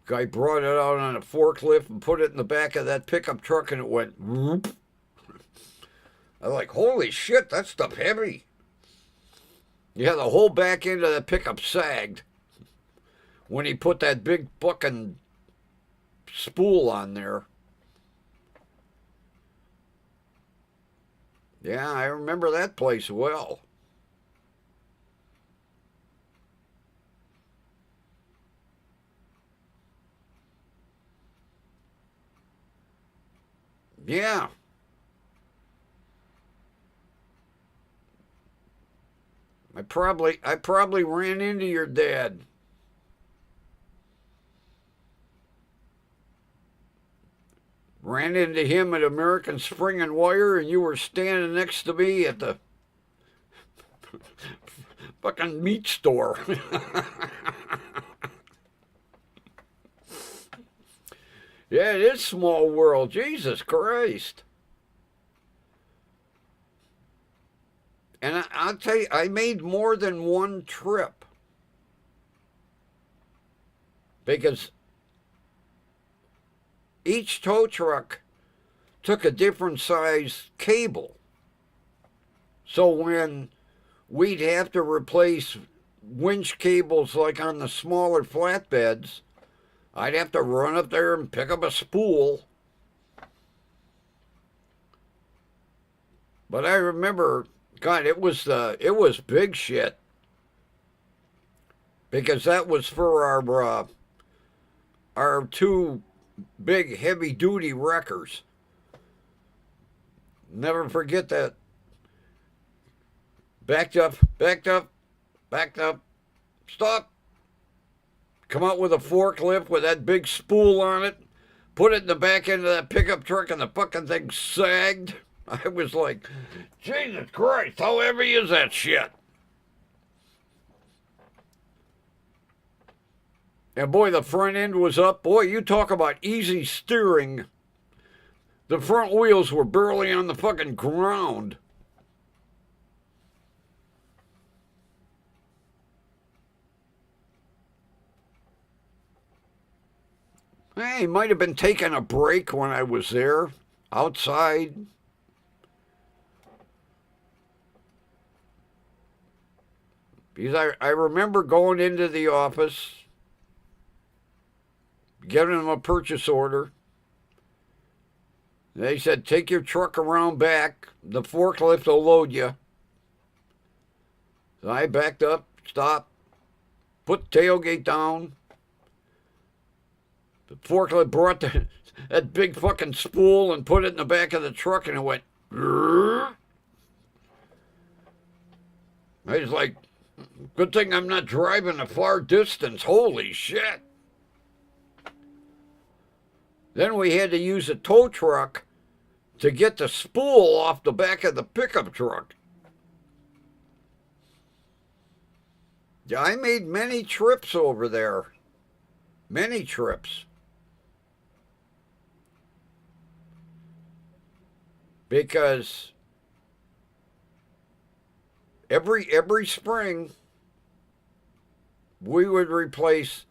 Guy brought it out on a forklift and put it in the back of that pickup truck, and it went whoop. I was like, holy shit, that stuff heavy. Yeah, the whole back end of that pickup sagged when he put that big fucking spool on there. Yeah, I remember that place well. Yeah. I probably ran into your dad. Ran into him at American Spring and Wire, and you were standing next to me at the fucking meat store. Yeah, it is small world. Jesus Christ. And I'll tell you, I made more than one trip. Because each tow truck took a different size cable. So when we'd have to replace winch cables like on the smaller flatbeds, I'd have to run up there and pick up a spool. But I remember, God, it was big shit. Because that was for our two big heavy duty wreckers. Never forget that. Backed up, stop. Come out with a forklift with that big spool on it, put it in the back end of that pickup truck, and the fucking thing sagged. I was like, Jesus Christ, how heavy is that shit? And boy, the front end was up. Boy, you talk about easy steering. The front wheels were barely on the fucking ground. Hey, he might have been taking a break when I was there, outside. Because I remember going into the office, giving them a purchase order. They said, take your truck around back. The forklift will load you. So I backed up, stopped, put the tailgate down. The forklift brought that big fucking spool and put it in the back of the truck, and it went. Grrr. I was like, good thing I'm not driving a far distance. Holy shit. Then we had to use a tow truck to get the spool off the back of the pickup truck. Yeah, I made many trips over there. Many trips. Because every spring we would replace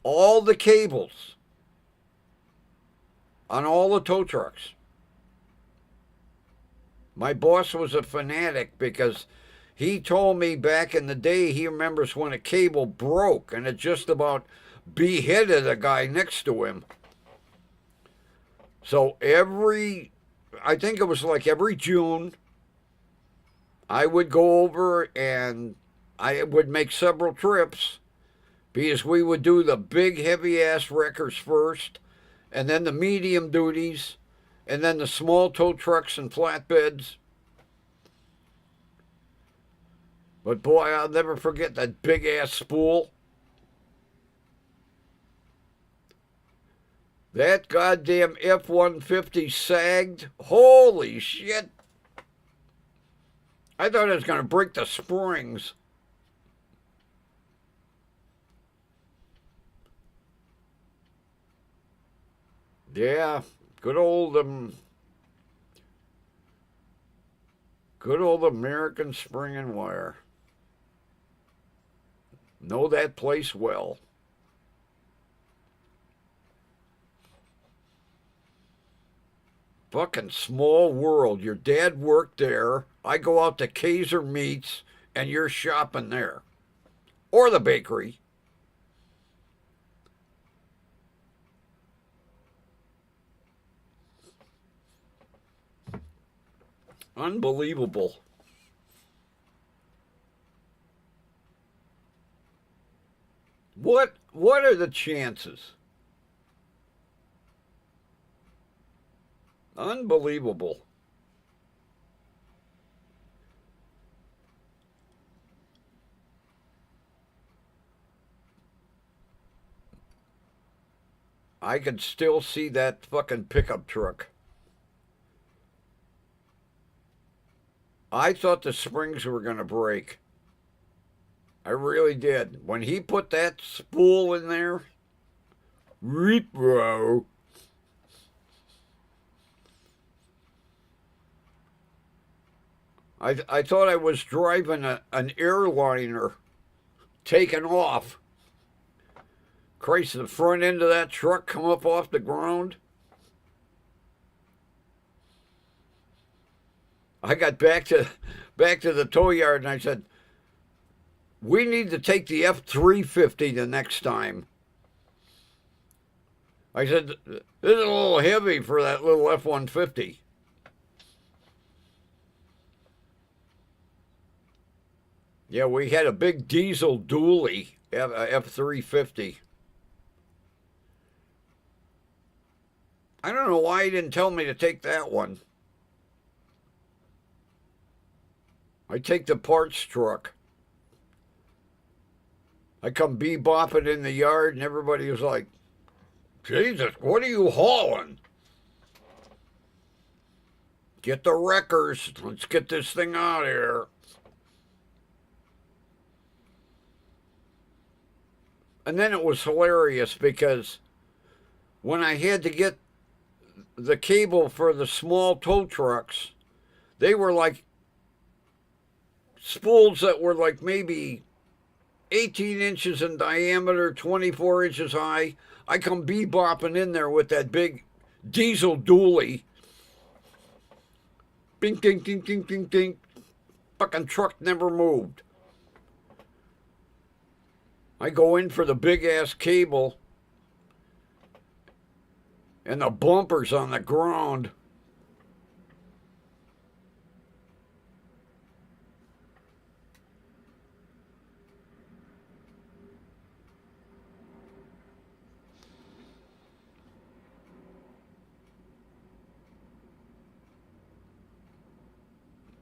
all the cables on all the tow trucks. My boss was a fanatic because he told me back in the day he remembers when a cable broke and it just about beheaded a guy next to him. So I think it was like every June, I would go over and I would make several trips because we would do the big heavy ass wreckers first, and then the medium duties, and then the small tow trucks and flatbeds. But boy, I'll never forget that big ass spool. That goddamn F-150 sagged. Holy shit. I thought it was going to break the springs. Yeah, good old American Spring and Wire. Know that place well. Fucking small world. Your dad worked there. I go out to Kaiser Meats and you're shopping there. Or the bakery. Unbelievable. What are the chances? Unbelievable. I can still see that fucking pickup truck. I thought the springs were going to break. I really did. When he put that spool in there, repro. I thought I was driving an airliner taking off. Christ, the front end of that truck come up off the ground. I got back to the tow yard and I said, we need to take the F-350 the next time. I said, this is a little heavy for that little F-150. Yeah, we had a big diesel dually, F-350. I don't know why he didn't tell me to take that one. I take the parts truck. I come bebopping in the yard and everybody was like, Jesus, what are you hauling? Get the wreckers. Let's get this thing out of here. And then it was hilarious because when I had to get the cable for the small tow trucks, they were like spools that were like maybe 18 inches in diameter, 24 inches high. I come bebopping in there with that big diesel dually. Bing, ding, ding, ding, ding, ding. Fucking truck never moved. I go in for the big-ass cable, and the bumper's on the ground.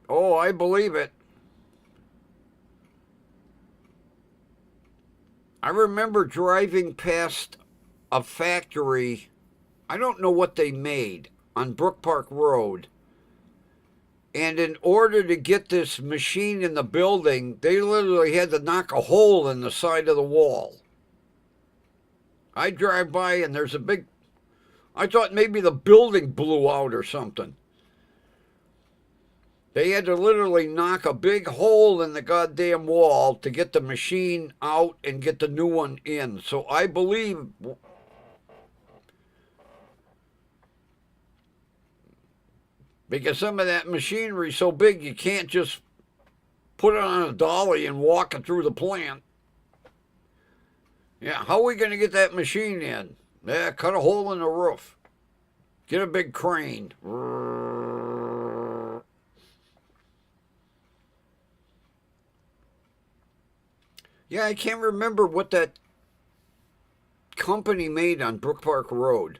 Oh, I believe it. I remember driving past a factory, I don't know what they made, on Brook Park Road. And in order to get this machine in the building, they literally had to knock a hole in the side of the wall. I drive by and there's a big, I thought maybe the building blew out or something. They had to literally knock a big hole in the goddamn wall to get the machine out and get the new one in. So I believe because some of that machinery is so big you can't just put it on a dolly and walk it through the plant. Yeah, how are we going to get that machine in? Yeah, cut a hole in the roof. Get a big crane. Yeah, I can't remember what that company made on Brook Park Road.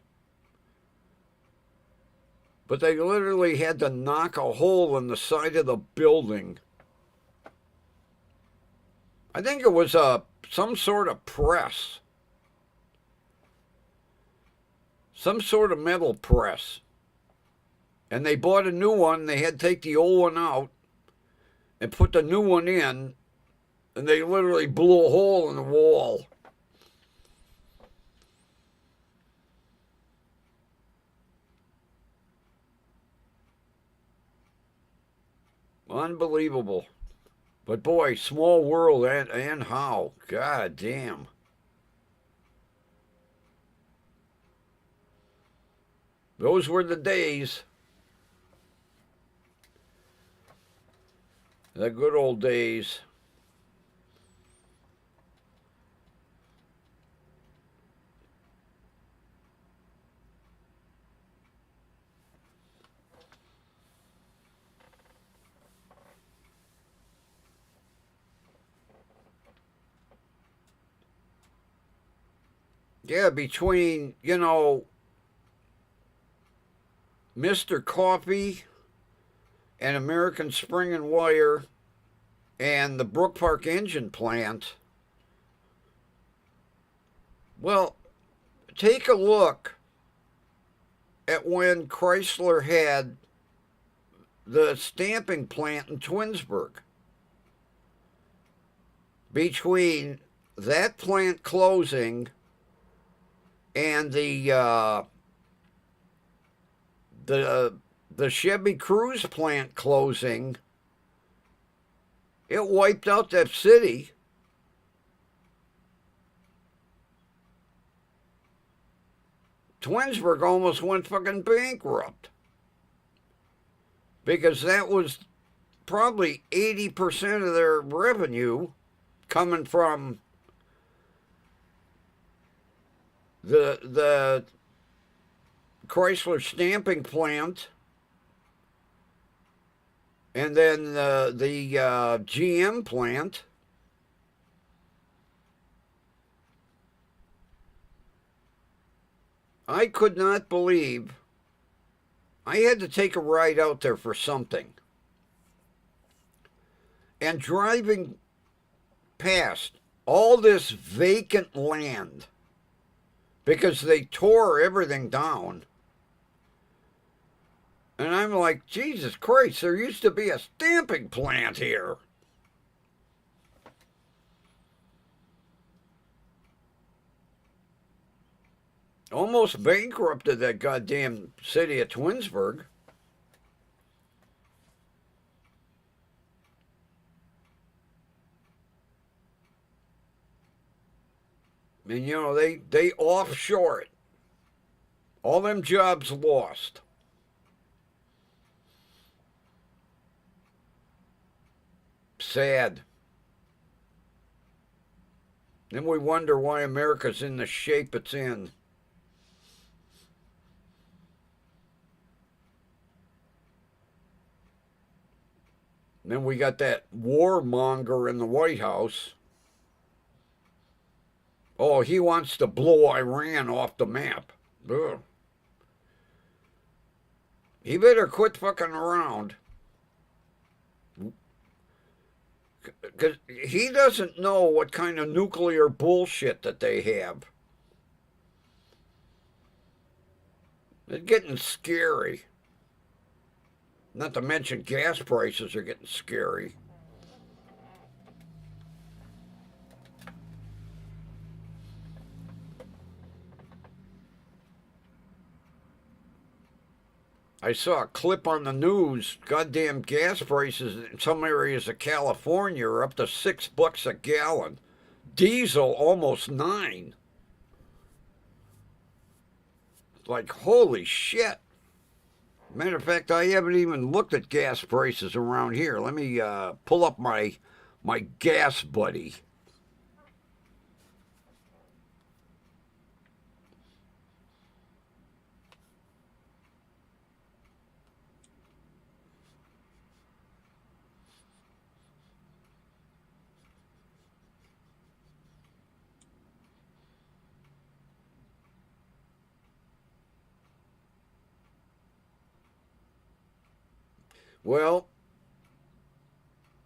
But they literally had to knock a hole in the side of the building. I think it was some sort of press. some sort of metal press. And they bought a new one. They had to take the old one out and put the new one in. And they literally blew a hole in the wall. Unbelievable. But boy, small world, and how. God damn. Those were the days. The good old days. Yeah, between, Mr. Coffe and American Spring and Wire and the Brook Park Engine Plant. Well, take a look at when Chrysler had the stamping plant in Twinsburg. Between that plant closing and the Chevy Cruze plant closing, it wiped out that city. Twinsburg almost went fucking bankrupt because that was probably 80% of their revenue coming from the Chrysler stamping plant, and then the GM plant. I could not believe I had to take a ride out there for something. And driving past all this vacant land, because they tore everything down. And I'm like, Jesus Christ, there used to be a stamping plant here. Almost bankrupted that goddamn city of Twinsburg. And, they offshore it. All them jobs lost. Sad. Then we wonder why America's in the shape it's in. Then we got that warmonger in the White House. Oh, he wants to blow Iran off the map. Ugh. He better quit fucking around. Because he doesn't know what kind of nuclear bullshit that they have. It's getting scary. Not to mention gas prices are getting scary. I saw a clip on the news. Goddamn gas prices in some areas of California are up to $6 a gallon. Diesel almost $9. Like, holy shit. Matter of fact, I haven't even looked at gas prices around here. Let me pull up my gas buddy. Well,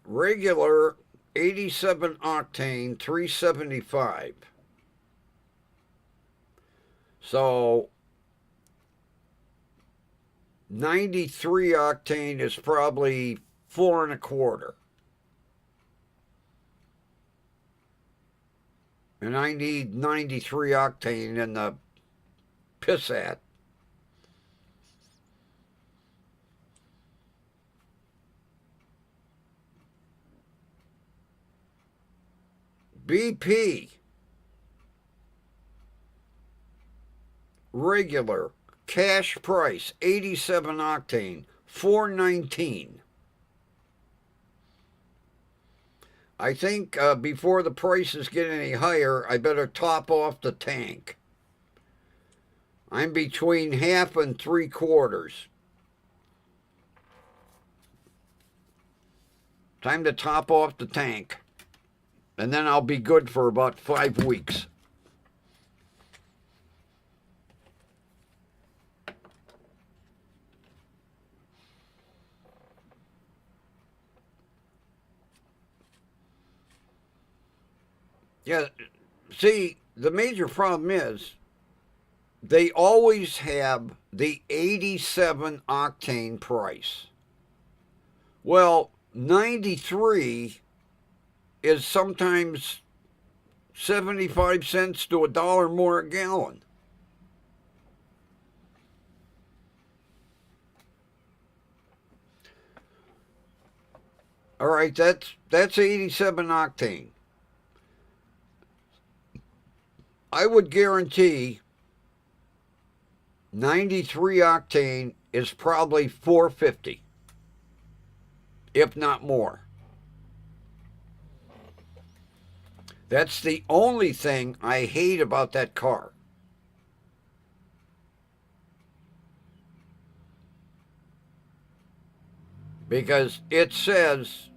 regular 87 octane 375. So 93 octane is probably 4.25. And I need 93 octane in the Pissat. BP, regular, cash price, 87 octane, 419. I think before the prices get any higher, I better top off the tank. I'm between half and 3/4. Time to top off the tank. And then I'll be good for about 5 weeks. Yeah, see, the major problem is they always have the 87 octane price. Well, 93 is sometimes 75 cents to $1 more a gallon. All right, that's 87 octane. I would guarantee 93 octane is probably 450, if not more. That's the only thing I hate about that car. Because it says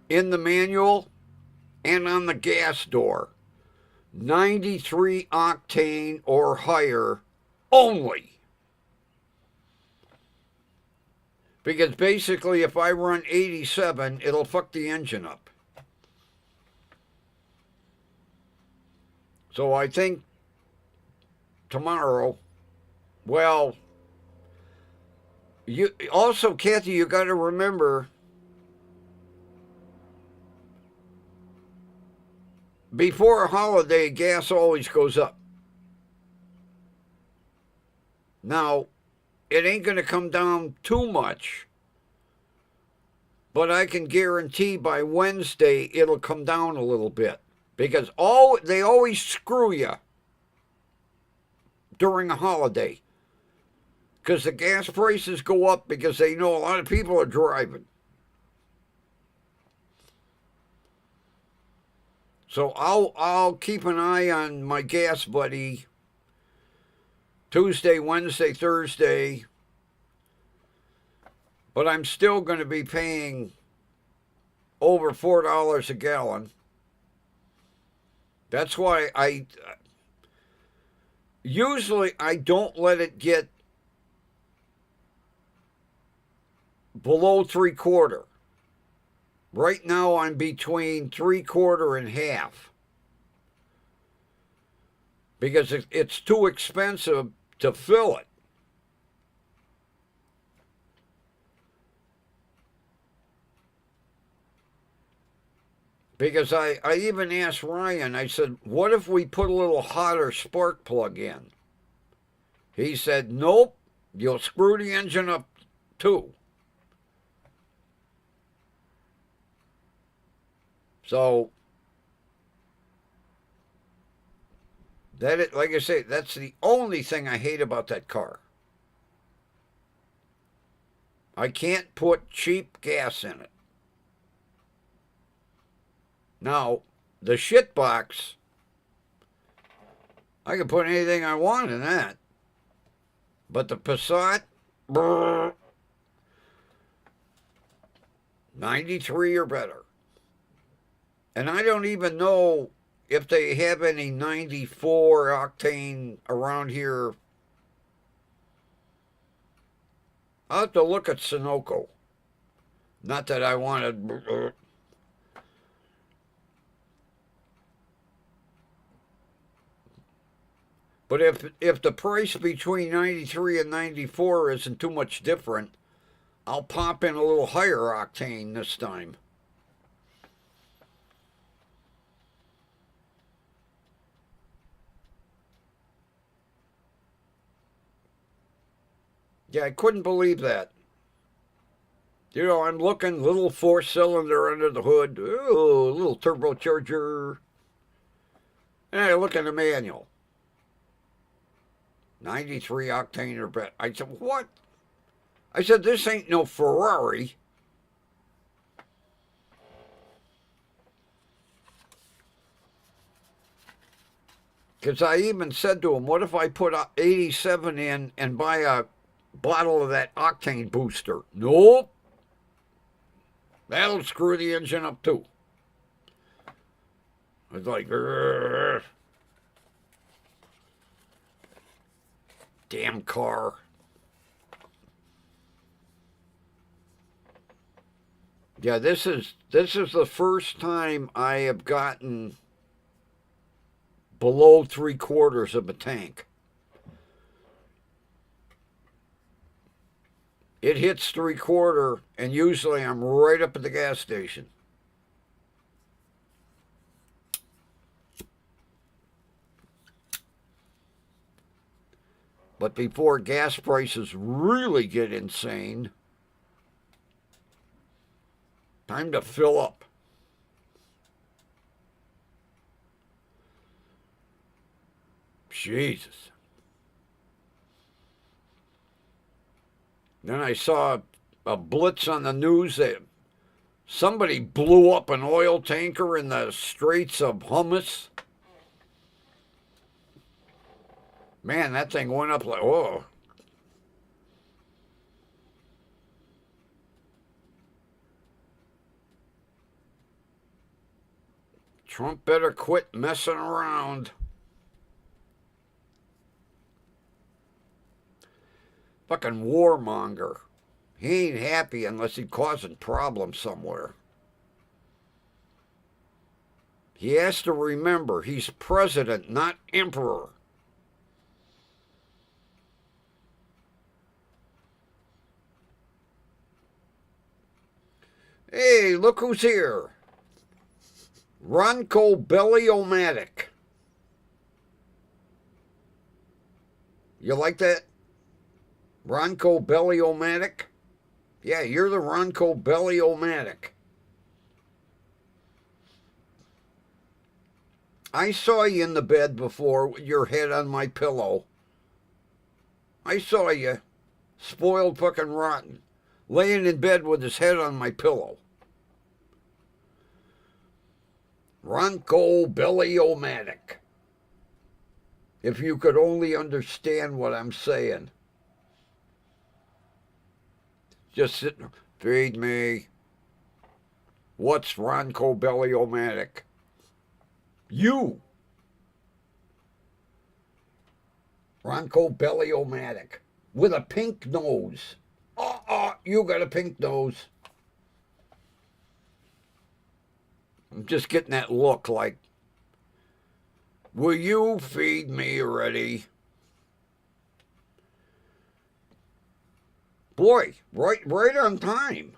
in the manual and on the gas door, 93 octane or higher only. Because basically, if I run 87, it'll fuck the engine up. So I think tomorrow, well, you also, Kathy, you got to remember, before a holiday, gas always goes up. Now, it ain't going to come down too much, but I can guarantee by Wednesday it'll come down a little bit. Because they always screw you during a holiday. Because the gas prices go up because they know a lot of people are driving. So I'll keep an eye on my gas buddy Tuesday, Wednesday, Thursday. But I'm still going to be paying over $4 a gallon. That's why I usually don't let it get below 3/4. Right now I'm between 3/4 and half. Because it's too expensive to fill it. Because I even asked Ryan, I said, what if we put a little hotter spark plug in? He said, nope, you'll screw the engine up too. So, like I say, that's the only thing I hate about that car. I can't put cheap gas in it. Now, the shit box, I can put anything I want in that. But the Passat, 93 or better. And I don't even know if they have any 94 octane around here. I'll have to look at Sunoco. Not that I wanted. But if the price between 93 and 94 isn't too much different, I'll pop in a little higher octane this time. Yeah, I couldn't believe that. You know, I'm looking, little four-cylinder under the hood. Ooh, little turbocharger. And I look in the manual. 93 octane or better. I said, what? I said, this ain't no Ferrari. Because I even said to him, what if I put 87 in and buy a bottle of that octane booster? Nope. That'll screw the engine up too. It's like, grrr. Damn car. Yeah, this is the first time I have gotten below 3/4 of a tank. It hits 3/4, and usually I'm right up at the gas station. But before gas prices really get insane, time to fill up. Jesus. Then I saw a blitz on the news that somebody blew up an oil tanker in the Straits of Hummus. Man, that thing went up like, whoa. Trump better quit messing around. Fucking warmonger. He ain't happy unless he's causing problems somewhere. He has to remember he's president, not emperor. Hey, look who's here. Ronco Belly-O-Matic. You like that? Ronco Belly-O-Matic? Yeah, you're the Ronco Belly-O-Matic. I saw you in the bed before with your head on my pillow. I saw you, spoiled fucking rotten, laying in bed with his head on my pillow. Ronco Belly-O-Matic. If you could only understand what I'm saying. Just sit, feed me. What's Ronco Belly-O-Matic? You. Ronco Belly-O-Matic. With a pink nose. You got a pink nose. I'm just getting that look like, will you feed me already? Boy, right on time.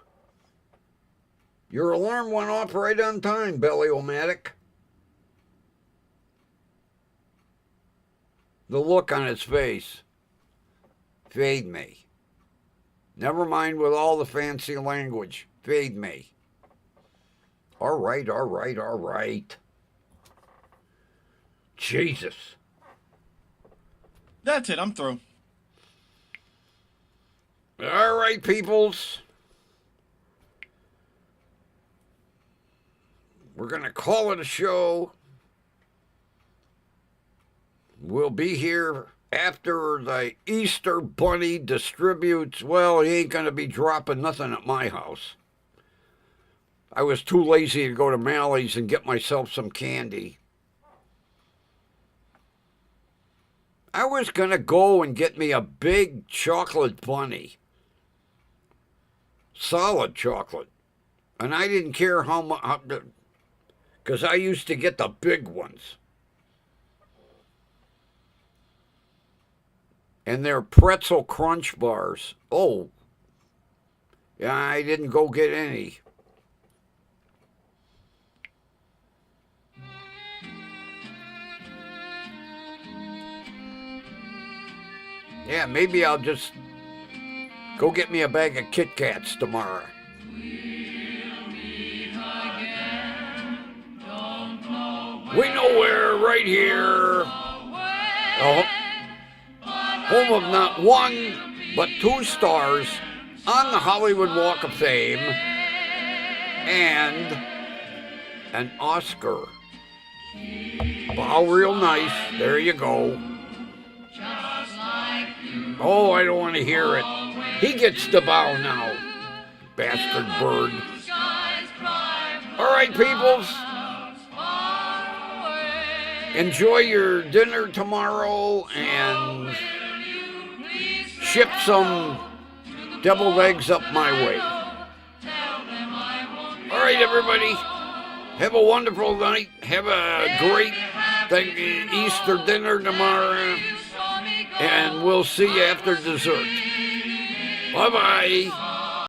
Your alarm went off right on time, Belly-O-Matic. The look on his face. Feed me. Never mind with all the fancy language. Feed me. All right. Jesus. That's it, I'm through. All right, peoples. We're going to call it a show. We'll be here after the Easter Bunny distributes. Well, he ain't going to be dropping nothing at my house. I was too lazy to go to Mally's and get myself some candy. I was going to go and get me a big chocolate bunny. Solid chocolate. And I didn't care how much, because I used to get the big ones. And they're pretzel crunch bars. Oh, yeah, I didn't go get any. Yeah, maybe I'll just go get me a bag of Kit Kats tomorrow. We know where, right here. Oh, home of not one, but 2 stars on the Hollywood Walk of Fame and an Oscar. Bow real nice. There you go. Oh, I don't want to hear it. He gets to bow now. Bastard bird. All right, peoples. Enjoy your dinner tomorrow and ship some deviled eggs up my way. All right, everybody. Have a wonderful night. Have a great Easter dinner tomorrow. And we'll see you after dessert. Bye-bye.